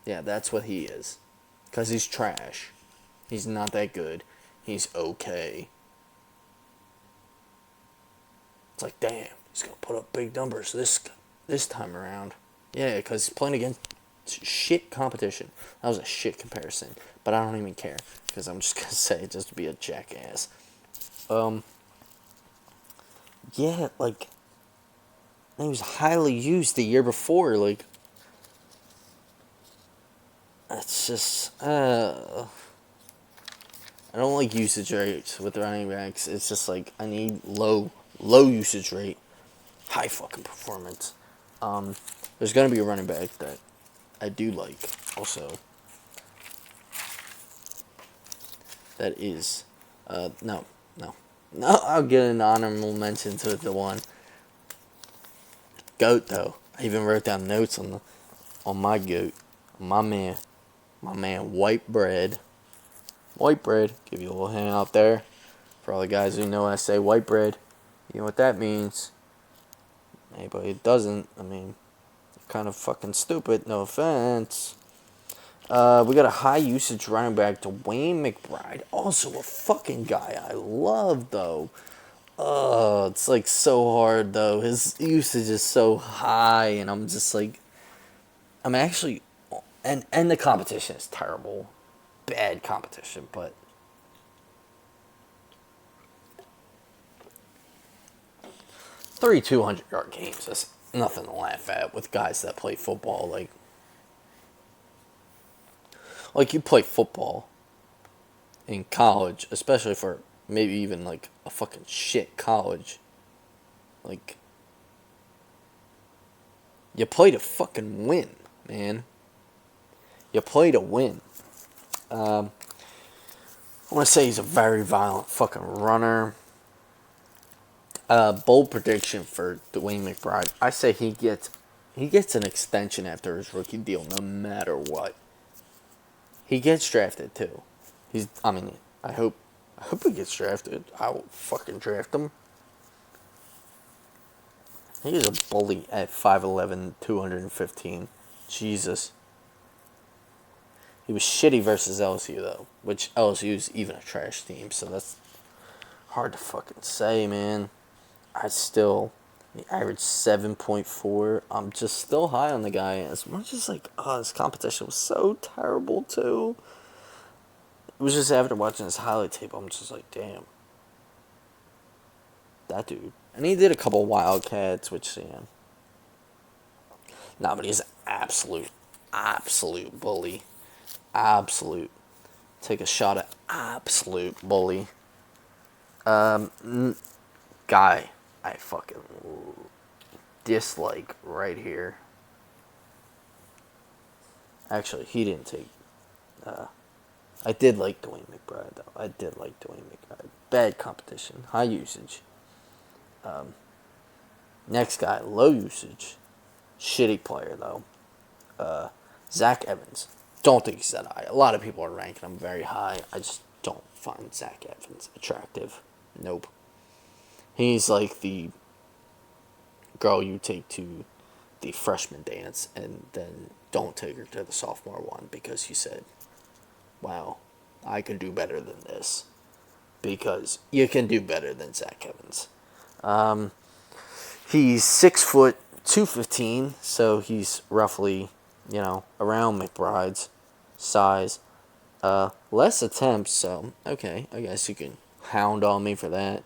Speaker 1: Yeah, that's what he is. Because he's trash. He's not that good. He's okay. It's like, damn, he's going to put up big numbers this time around. Yeah, because he's playing against shit competition. That was a shit comparison. But I don't even care. Because I'm just going to say it just to be a jackass. Yeah, like, he was highly used the year before. Like, it's just, I don't like usage rates with running backs. It's just like, I need low usage rate, high fucking performance. There's gonna be a running back that I do like also. That is, no, I'll get an honorable mention to the one. GOAT though. I even wrote down notes on my GOAT, my man, White Bread. White bread. Give you a little hint out there. For all the guys who know when I say white bread, you know what that means. Anybody who doesn't, I mean, kind of fucking stupid, no offense. We got a high usage running back, Dwayne McBride. Also a fucking guy I love, though. It's like so hard, though. His usage is so high, and I'm just like, I'm actually, and the competition is terrible. Bad competition, but 3 200-yard games is nothing to laugh at with guys that play football. Like you play football in college, especially for maybe even like a fucking shit college. Like, you play to fucking win, man. You play to win. I want to say he's a very violent fucking runner. Bold prediction for Dwayne McBride. I say he gets an extension after his rookie deal, no matter what. He gets drafted too. I hope he gets drafted. I will fucking draft him. He is a bully at 5'11", 215. Jesus. He was shitty versus LSU though, which LSU is even a trash team, so that's hard to fucking say, man. He averaged 7.4. I'm just still high on the guy. As much as his competition was so terrible too. It was just after watching his highlight tape, I'm just like, damn, that dude. And he did a couple Wildcats, which but he's an absolute bully. Absolute. Take a shot at absolute bully. Guy I fucking dislike right here. Actually, he didn't take. I did like Dwayne McBride, though. Bad competition. High usage. Next guy, low usage. Shitty player, though. Zach Evans. Don't think he's that high. A lot of people are ranking him very high. I just don't find Zach Evans attractive. Nope. He's like the girl you take to the freshman dance and then don't take her to the sophomore one because you said, wow, I can do better than this. Because you can do better than Zach Evans. He's 6 foot 215, so he's roughly, around McBride's size. Less attempts, so okay, I guess you can hound on me for that.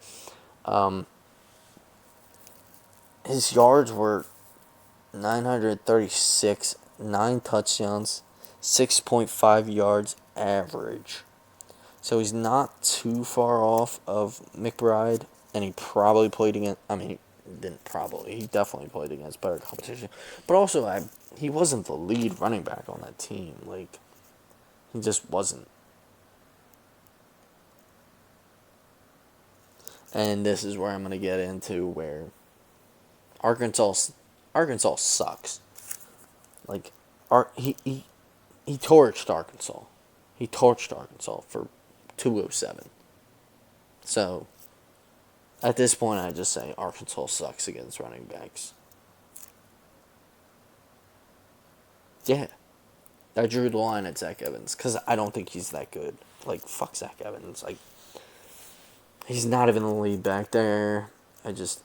Speaker 1: His yards were 936, 9 touchdowns, 6.5 yards average. So he's not too far off of McBride, and he probably played against, he definitely played against better competition. But also, he wasn't the lead running back on that team. He just wasn't. And this is where I'm going to get into where Arkansas sucks. He torched Arkansas. He torched Arkansas for 207. So, At this point, I just say Arkansas sucks against running backs. Yeah. I drew the line at Zach Evans because I don't think he's that good. Like, fuck Zach Evans. Like, he's not even the lead back there. I just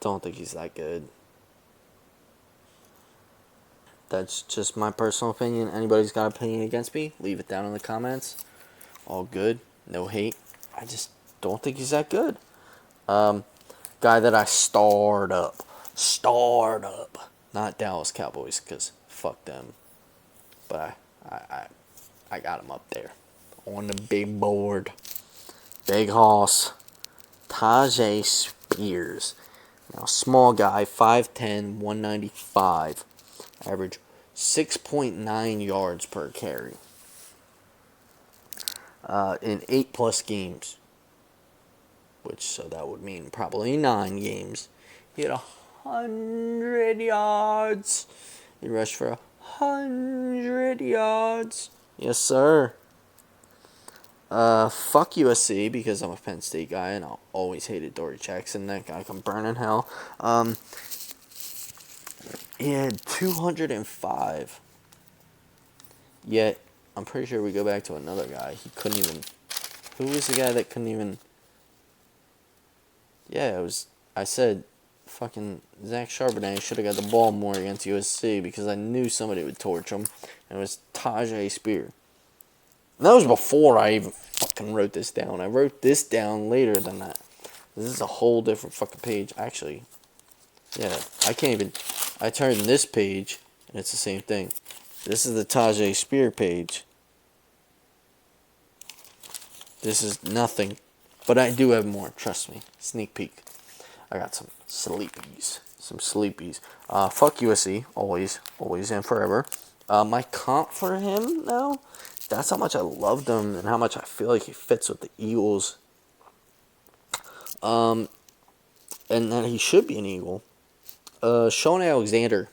Speaker 1: don't think he's that good. That's just my personal opinion. Anybody's got an opinion against me, leave it down in the comments. All good. No hate. I just don't think he's that good. Guy that I starred up. Not Dallas Cowboys, because fuck them. But I got him up there. On the big board. Big hoss. Tajay Spears. Now, small guy, 5'10", 195. Average 6.9 yards per carry. In 8+ games. So that would mean probably 9 games. He had 100 yards. He rushed for 100 yards. Yes, sir. Fuck USC because I'm a Penn State guy and I always hated Dory Jackson. That guy can burn in hell. He had 205. Yet, I'm pretty sure we go back to another guy. He couldn't even... Who was the guy that couldn't even... Yeah, it was... I said fucking Zach Charbonnet should have got the ball more against USC because I knew somebody would torch him. And it was Tajay Spears. And that was before I even fucking wrote this down. I wrote this down later than that. This is a whole different fucking page. Actually, yeah, I can't even... I turned this page, and it's the same thing. This is the Tajay Spears page. This is nothing. But I do have more, trust me. Sneak peek. I got some sleepies. Fuck USC, always and forever. My comp for him, though, that's how much I loved him and how much I feel like he fits with the Eagles. And that he should be an Eagle. Sean Alexander.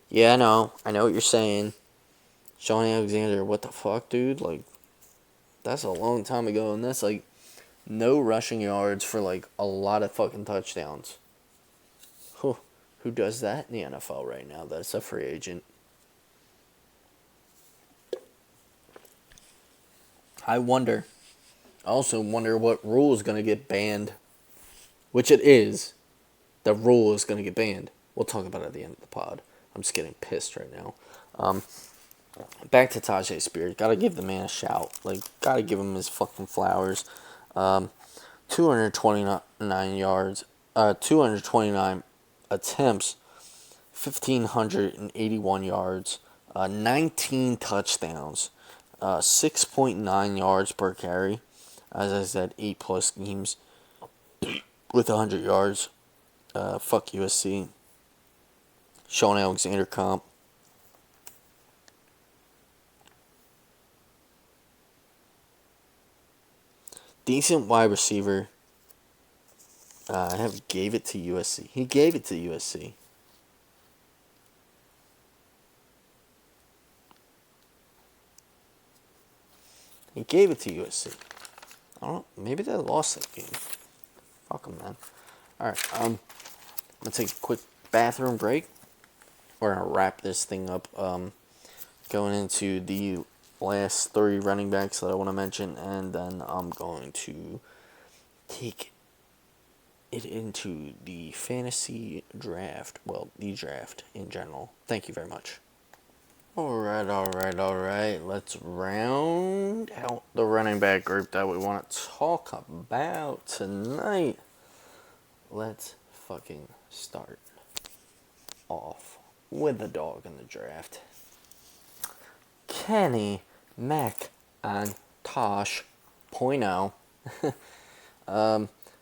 Speaker 1: Yeah, I know what you're saying. Sean Alexander, what the fuck, dude? Like, that's a long time ago, and that's like no rushing yards for like a lot of fucking touchdowns. Who does that in the NFL right now? That's a free agent. I also wonder what rule is going to get banned. Which it is. The rule is going to get banned. We'll talk about it at the end of the pod. I'm just getting pissed right now. Back to Tajay Spears. Gotta give the man a shout. Like, gotta give him his fucking flowers. 229 yards. 229 attempts. 1,581 yards. 19 touchdowns. 6.9 yards per carry. As I said, 8+ games with 100 yards. Fuck USC. Sean Alexander comp. Decent wide receiver. Gave it to USC. He gave it to USC. He gave it to USC. I don't know. Maybe they lost that game. Fuck them, man. Alright, I'm going to take a quick bathroom break. We're going to wrap this thing up. Going into the last 3 running backs that I want to mention. And then I'm going to take it into the fantasy draft. Well, the draft in general. Thank you very much. Alright. Let's round out the running back group that we want to talk about tonight. Let's fucking start off with the dog in the draft. Kenny McIntosh, 0.0.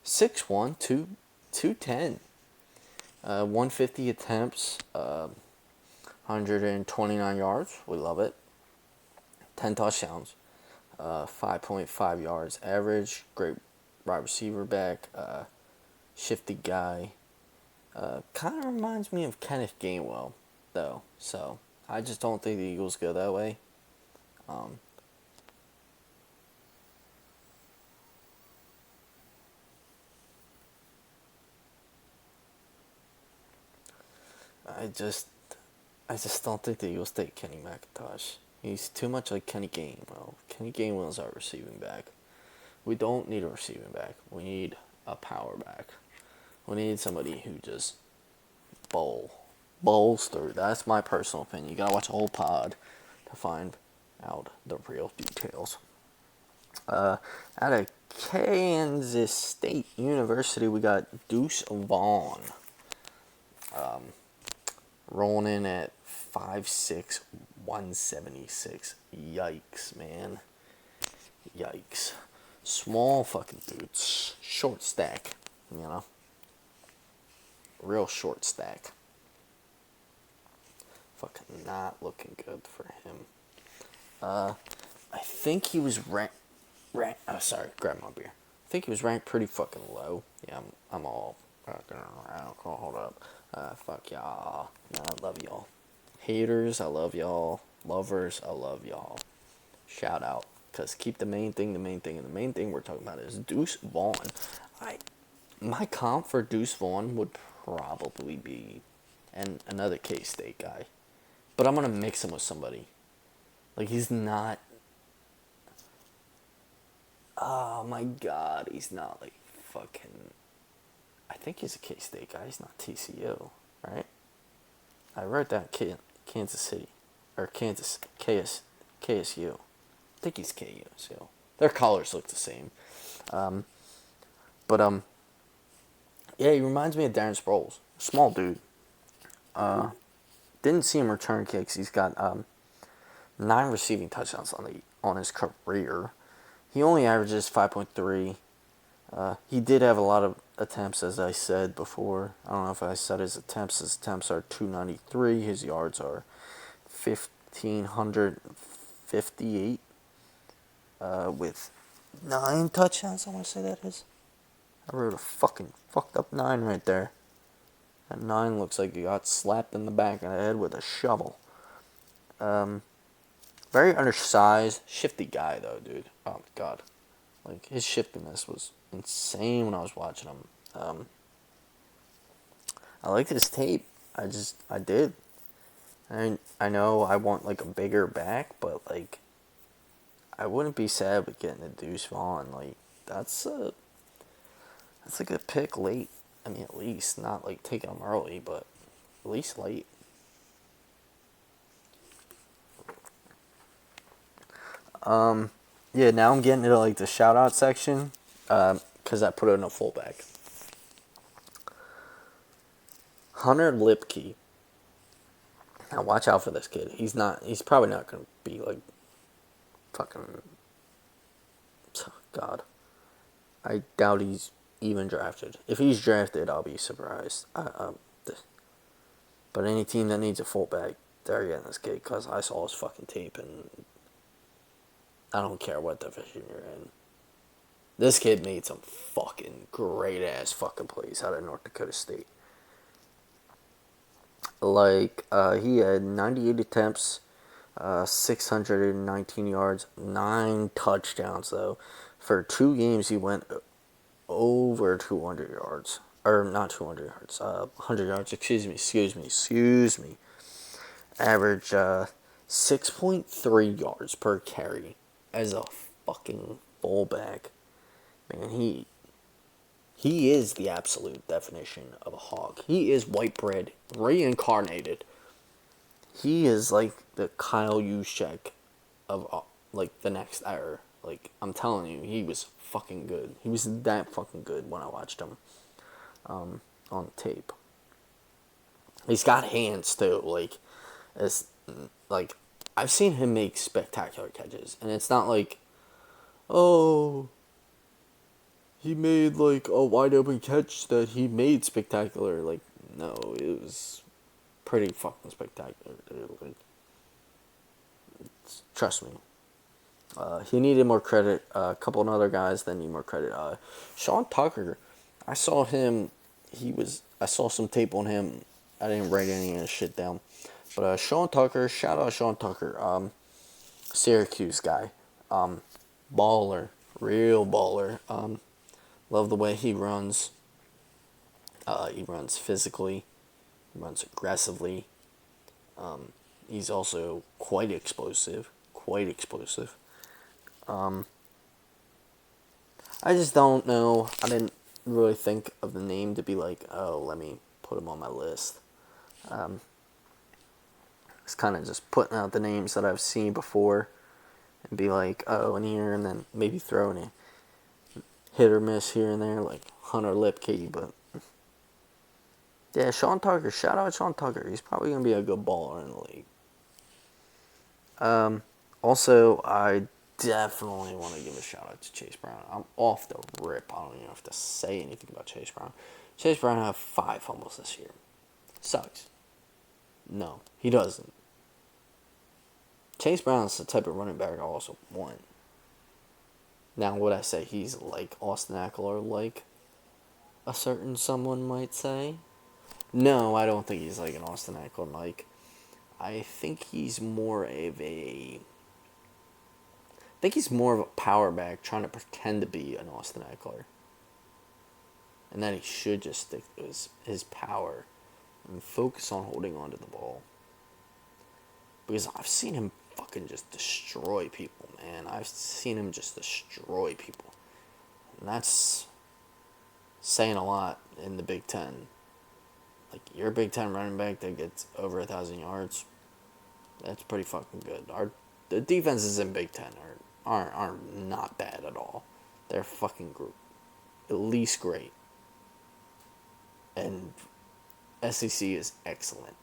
Speaker 1: 6'1", 210. 150 attempts. 129 yards. We love it. 10 touchdowns. 5.5 yards average. Great wide receiver back. Shifty guy. Kind of reminds me of Kenneth Gainwell, though. So, I just don't think the Eagles go that way. I just I just don't think the Eagles take Kenny McIntosh. He's too much like Kenny Gainwell. Kenny Gainwell's our receiving back. We don't need a receiving back. We need a power back. We need somebody who just bowls through. That's my personal opinion. You gotta watch a whole pod to find out the real details. Out of Kansas State University, we got Deuce Vaughn. Rolling in at 5'6", 176. Yikes, man. Yikes. Small fucking dudes. Short stack, you know? Real short stack. Fucking not looking good for him. I think he was ranked. Oh, sorry, grab my beer. I think he was ranked pretty fucking low. Yeah, I'm all fucking around. Hold up. Fuck y'all. Nah, I love y'all. Haters, I love y'all. Lovers, I love y'all. Shout out. Because keep the main thing the main thing. And the main thing we're talking about is Deuce Vaughn. My comp for Deuce Vaughn would probably be another K-State guy. But I'm going to mix him with somebody. Like, he's not... Oh, my God. He's not, like, fucking... I think he's a K-State guy. He's not TCU, right? I wrote down Kansas City. Or KSU. I think he's KU, so... Their collars look the same. Yeah, he reminds me of Darren Sproles. Small dude. Didn't see him return kicks. He's got 9 receiving touchdowns on his career. He only averages 5.3. He did have a lot of attempts, as I said before. I don't know if I said his attempts. His attempts are 293. His yards are 1,558 with 9 touchdowns, I want to say that is. I wrote a fucking fucked up 9 right there. That 9 looks like he got slapped in the back of the head with a shovel. Very undersized, shifty guy though, dude. Oh my god. Like, his shiftiness was insane when I was watching him. I liked his tape. I did. I know I want, like, a bigger back, but, like, I wouldn't be sad with getting a Deuce Vaughn. Like, that's a good pick late. I mean, at least. Not, like, taking him early, but at least late. Yeah, now I'm getting into, like, the shout-out section, because I put it in a fullback. Hunter Lipke. Now, watch out for this kid. He's probably not going to be, like, fucking... God. I doubt he's even drafted. If he's drafted, I'll be surprised. But any team that needs a fullback, they're getting this kid, because I saw his fucking tape, and I don't care what division you're in. This kid made some fucking great-ass fucking plays out of North Dakota State. Like, he had 98 attempts, 619 yards, 9 touchdowns, though. For 2 games, he went over 200 yards. Or, not 200 yards, 100 yards, excuse me. Average, 6.3 yards per carry as a fucking fullback. Man, he is the absolute definition of a hog. He is white bread reincarnated. He is like the Kyle Juszczyk of, like, the next era. Like, I'm telling you, he was fucking good. He was that fucking good when I watched him on tape. He's got hands too. Like I've seen him make spectacular catches, and it's not like, oh, he made, like, a wide open catch that he made spectacular. Like, no, it was pretty fucking spectacular, dude. Like, trust me. He needed more credit. A couple of other guys that need more credit. Sean Tucker, I saw him. I saw some tape on him. I didn't write any of his shit down. But Sean Tucker, shout out Sean Tucker. Syracuse guy. Baller. Real baller. Love the way he runs. He runs physically. runs aggressively. He's also quite explosive. Quite explosive. I just don't know. I didn't really think of the name to be like, oh, let me put him on my list. It's kind of just putting out the names that I've seen before and be like, oh, in here, and then maybe throw in a hit or miss here and there, like Hunter Lipke. But yeah, Sean Tucker. Shout out Sean Tucker. He's probably going to be a good baller in the league. Also, I definitely want to give a shout out to Chase Brown. I'm off the rip. I don't even have to say anything about Chase Brown. Chase Brown had 5 fumbles this year. Sucks. No, he doesn't. Chase Brown is the type of running back I also want. Now, would I say he's like Austin Eckler, like a certain someone might say? No, I don't think he's like an Austin Eckler, Mike. I think he's more of a power back trying to pretend to be an Austin Eckler. And that he should just stick to his power and focus on holding on to the ball. Because I've seen him fucking just destroy people, man. I've seen him just destroy people. And that's saying a lot in the Big Ten. Like, you're a Big Ten running back that gets over 1,000 yards. That's pretty fucking good. The defenses in Big Ten are not bad at all. They're fucking at least great. And SEC is excellent.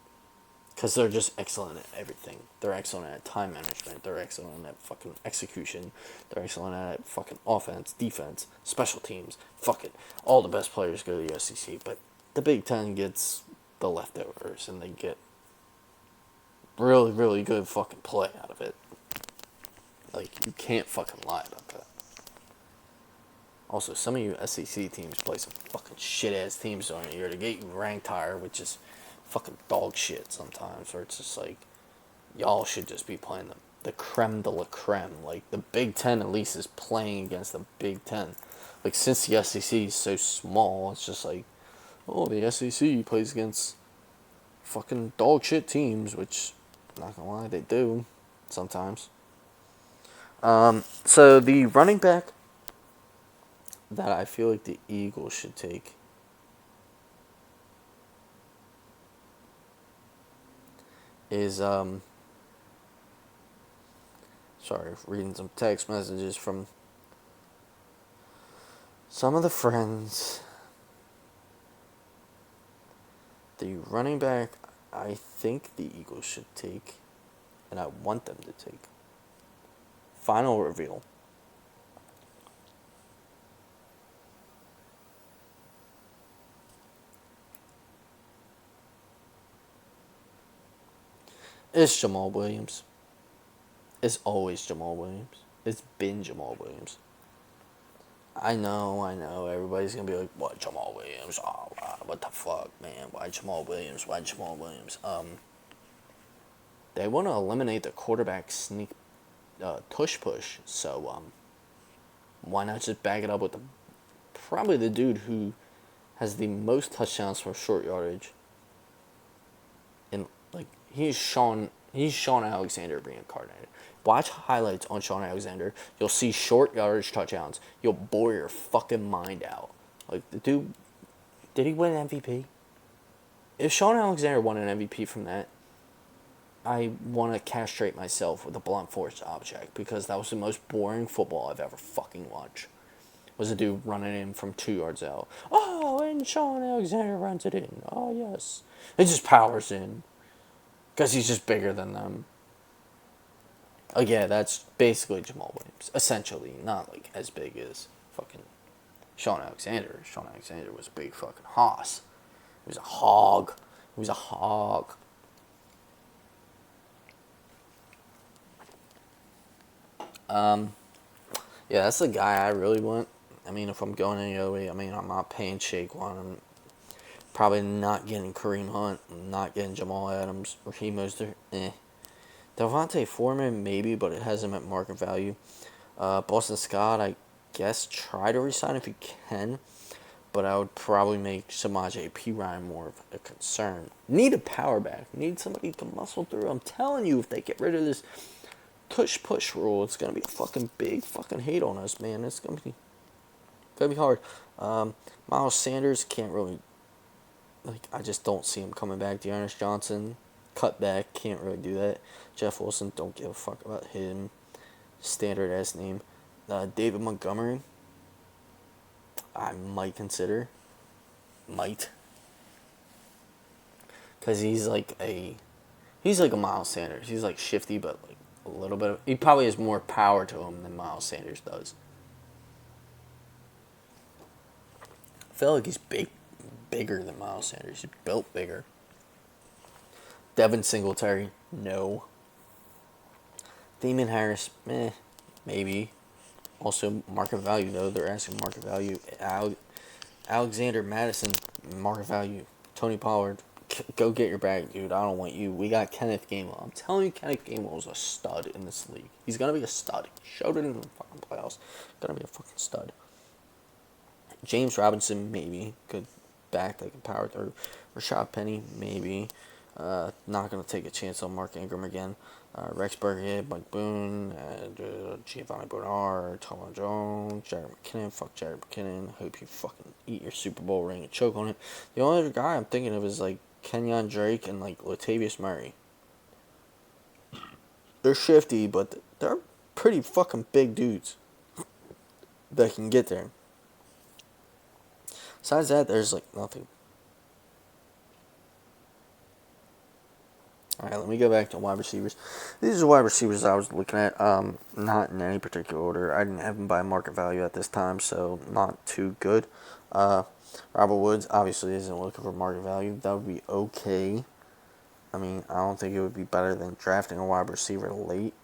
Speaker 1: Because they're just excellent at everything. They're excellent at time management. They're excellent at fucking execution. They're excellent at fucking offense, defense, special teams. Fuck it. All the best players go to the SEC. But the Big Ten gets the leftovers. And they get really, really good fucking play out of it. Like, you can't fucking lie about that. Also, some of you SEC teams play some fucking shit-ass teams during the year to get you ranked higher, which is fucking dog shit sometimes, where it's just like, y'all should just be playing the creme de la creme. Like, the Big Ten at least is playing against the Big Ten. Like, since the SEC is so small, it's just like, oh, the SEC plays against fucking dog shit teams, which, not gonna lie, they do sometimes. So the running back that I feel like the Eagles should take is sorry, reading some text messages from some of the friends. The running back I think the Eagles should take, and I want them to take. Final reveal. It's Jamal Williams. It's always Jamal Williams. It's been Jamal Williams. I know. Everybody's going to be like, what, Jamal Williams? Oh, what the fuck, man? Why Jamal Williams? They want to eliminate the quarterback sneak tush push, so why not just back it up with probably the dude who has the most touchdowns for short yardage. And like he's Sean Alexander reincarnated. Watch highlights on Sean Alexander. You'll see short yardage touchdowns. You'll bore your fucking mind out. Like, the dude, did he win an MVP? If Sean Alexander won an MVP from that, I want to castrate myself with a blunt force object, because that was the most boring football I've ever fucking watched. Was a dude running in from 2 yards out. Oh, and Sean Alexander runs it in. Oh, yes. It just powers in. Because he's just bigger than them. Oh, yeah, that's basically Jamal Williams. Essentially. Not, like, as big as fucking Sean Alexander. Sean Alexander was a big fucking hoss. He was a hog. Yeah, that's the guy I really want. I mean, if I'm going any other way, I'm not paying Shaquan. I'm probably not getting Kareem Hunt. I'm not getting Jamal Adams. Raheem Mostert, Devontae Foreman, maybe, but it has him at market value. Boston Scott, I guess, try to resign if you can. but I would probably make Samaje Perine more of a concern. Need a power back. Need somebody to muscle through. I'm telling you, if they get rid of this tush push rule, it's gonna be a fucking big fucking hate on us, man. It's gonna be hard. Miles Sanders can't really, like, I just don't see him coming back. Dearness Johnson, cut back, can't really do that. Jeff Wilson, don't give a fuck about him. Standard ass name. David Montgomery, I might consider. Might. Because he's like a Miles Sanders. He's like shifty, but like a little bit. He probably has more power to him than Miles Sanders does. I feel like he's bigger than Miles Sanders. He's built bigger. Devin Singletary, no. Damon Harris, maybe. Also, market value, though. They're asking market value. Alexander Madison, market value. Tony Pollard, go get your bag, dude. I don't want you. We got Kenneth Gainwell. I'm telling you, Kenneth Gainwell is a stud in this league. He's going to be a stud. He showed it in the fucking playoffs. Going to be a fucking stud. James Robinson, maybe. Good back that can power through. Rashad Penny, maybe. Not going to take a chance on Mark Ingram again. Rex Burkhead, Mike Boone, Giovanni Bernard, Tom Jones, Jared McKinnon. Fuck Jared McKinnon. Hope you fucking eat your Super Bowl ring and choke on it. The only other guy I'm thinking of is like Kenyon Drake and like Latavius Murray. They're shifty, but they're pretty fucking big dudes that can get there. Besides that, there's like nothing. Alright, let me go back to wide receivers. These are wide receivers I was looking at, not in any particular order. I didn't have them by market value at this time, so not too good. Robert Woods obviously isn't looking for market value. That would be okay. I mean, I don't think it would be better than drafting a wide receiver late.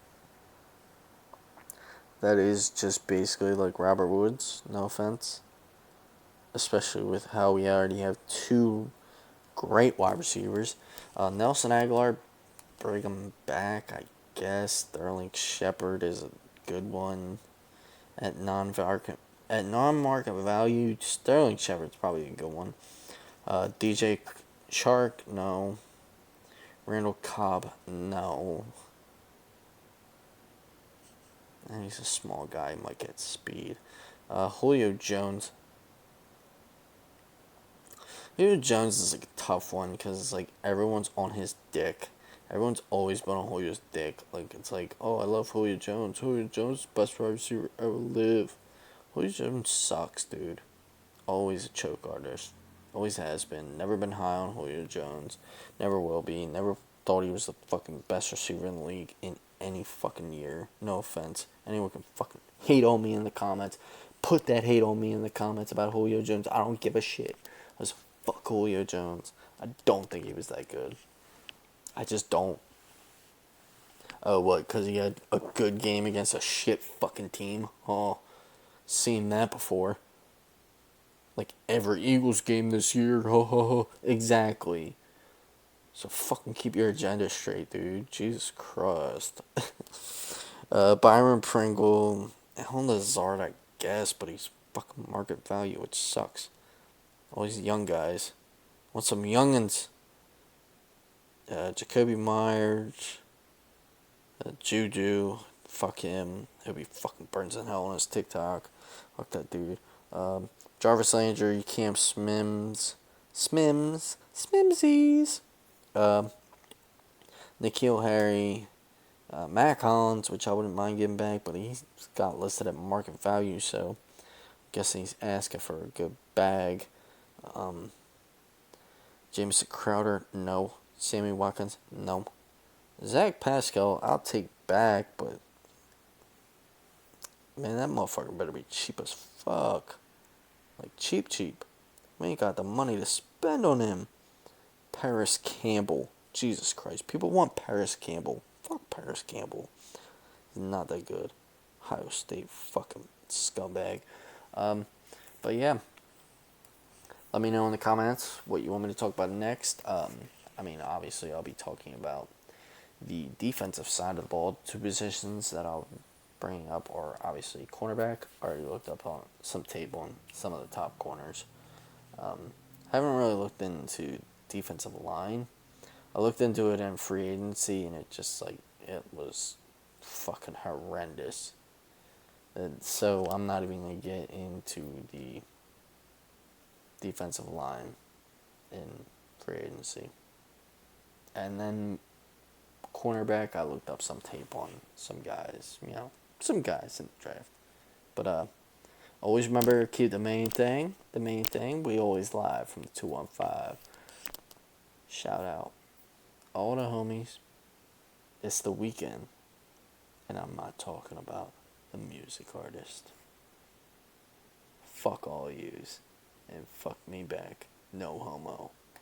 Speaker 1: That is just basically like Robert Woods, no offense. Especially with how we already have two great wide receivers. Nelson Aguilar, bring him back, I guess. Sterling Shepard is a good one. At non-market value, Sterling Shepard's probably a good one. DJ Shark, no. Randall Cobb, no. And he's a small guy, might get speed. Julio Jones. Julio Jones is like a tough one because it's like everyone's on his dick. Everyone's always been on Julio's dick. Like, it's like, oh, I love Julio Jones. Julio Jones is the best wide receiver ever live. Julio Jones sucks, dude. Always a choke artist. Always has been. Never been high on Julio Jones. Never will be. Never thought he was the fucking best receiver in the league in any fucking year. No offense. Anyone can fucking hate on me in the comments. Put that hate on me in the comments about Julio Jones. I don't give a shit. I was fuck Julio Jones. I don't think he was that good. I just don't. Oh, what? Because he had a good game against a shit fucking team? Oh, seen that before. Like every Eagles game this year. Ho ho ho. Exactly. So fucking keep your agenda straight, dude. Jesus Christ. Byron Pringle. Alan Lazard, I guess, but he's fucking market value, which sucks. All these young guys. Want some youngins. Jacoby Myers. Juju. Fuck him. He'll be fucking burns in hell on his TikTok. Fuck that dude. Jarvis Landry, Cam Smimsies. N'Keal Harry, Mac Hollins, which I wouldn't mind getting back, but he's got listed at market value, so I'm guessing he's asking for a good bag. Jamison Crowder, no. Sammy Watkins, no. Zach Pascal, I'll take back, but man, that motherfucker better be cheap as fuck. Like, cheap. We ain't got the money to spend on him. Paris Campbell. Jesus Christ. People want Paris Campbell. Fuck Paris Campbell. He's not that good. Ohio State fucking scumbag. But yeah. Let me know in the comments what you want me to talk about next. I mean, obviously, I'll be talking about the defensive side of the ball. Two positions that I'll bring up are obviously cornerback. I already looked up on some tape on some of the top corners. I haven't really looked into defensive line. I looked into it in free agency, and it was fucking horrendous. And so I'm not even gonna get into the defensive line in free agency. And then cornerback, I looked up some tape on some guys, some guys in the draft. But always remember, keep the main thing. The main thing. We always live from the 215. Shout out all the homies. It's the weekend, and I'm not talking about the music artist. Fuck all yous, and fuck me back. No homo.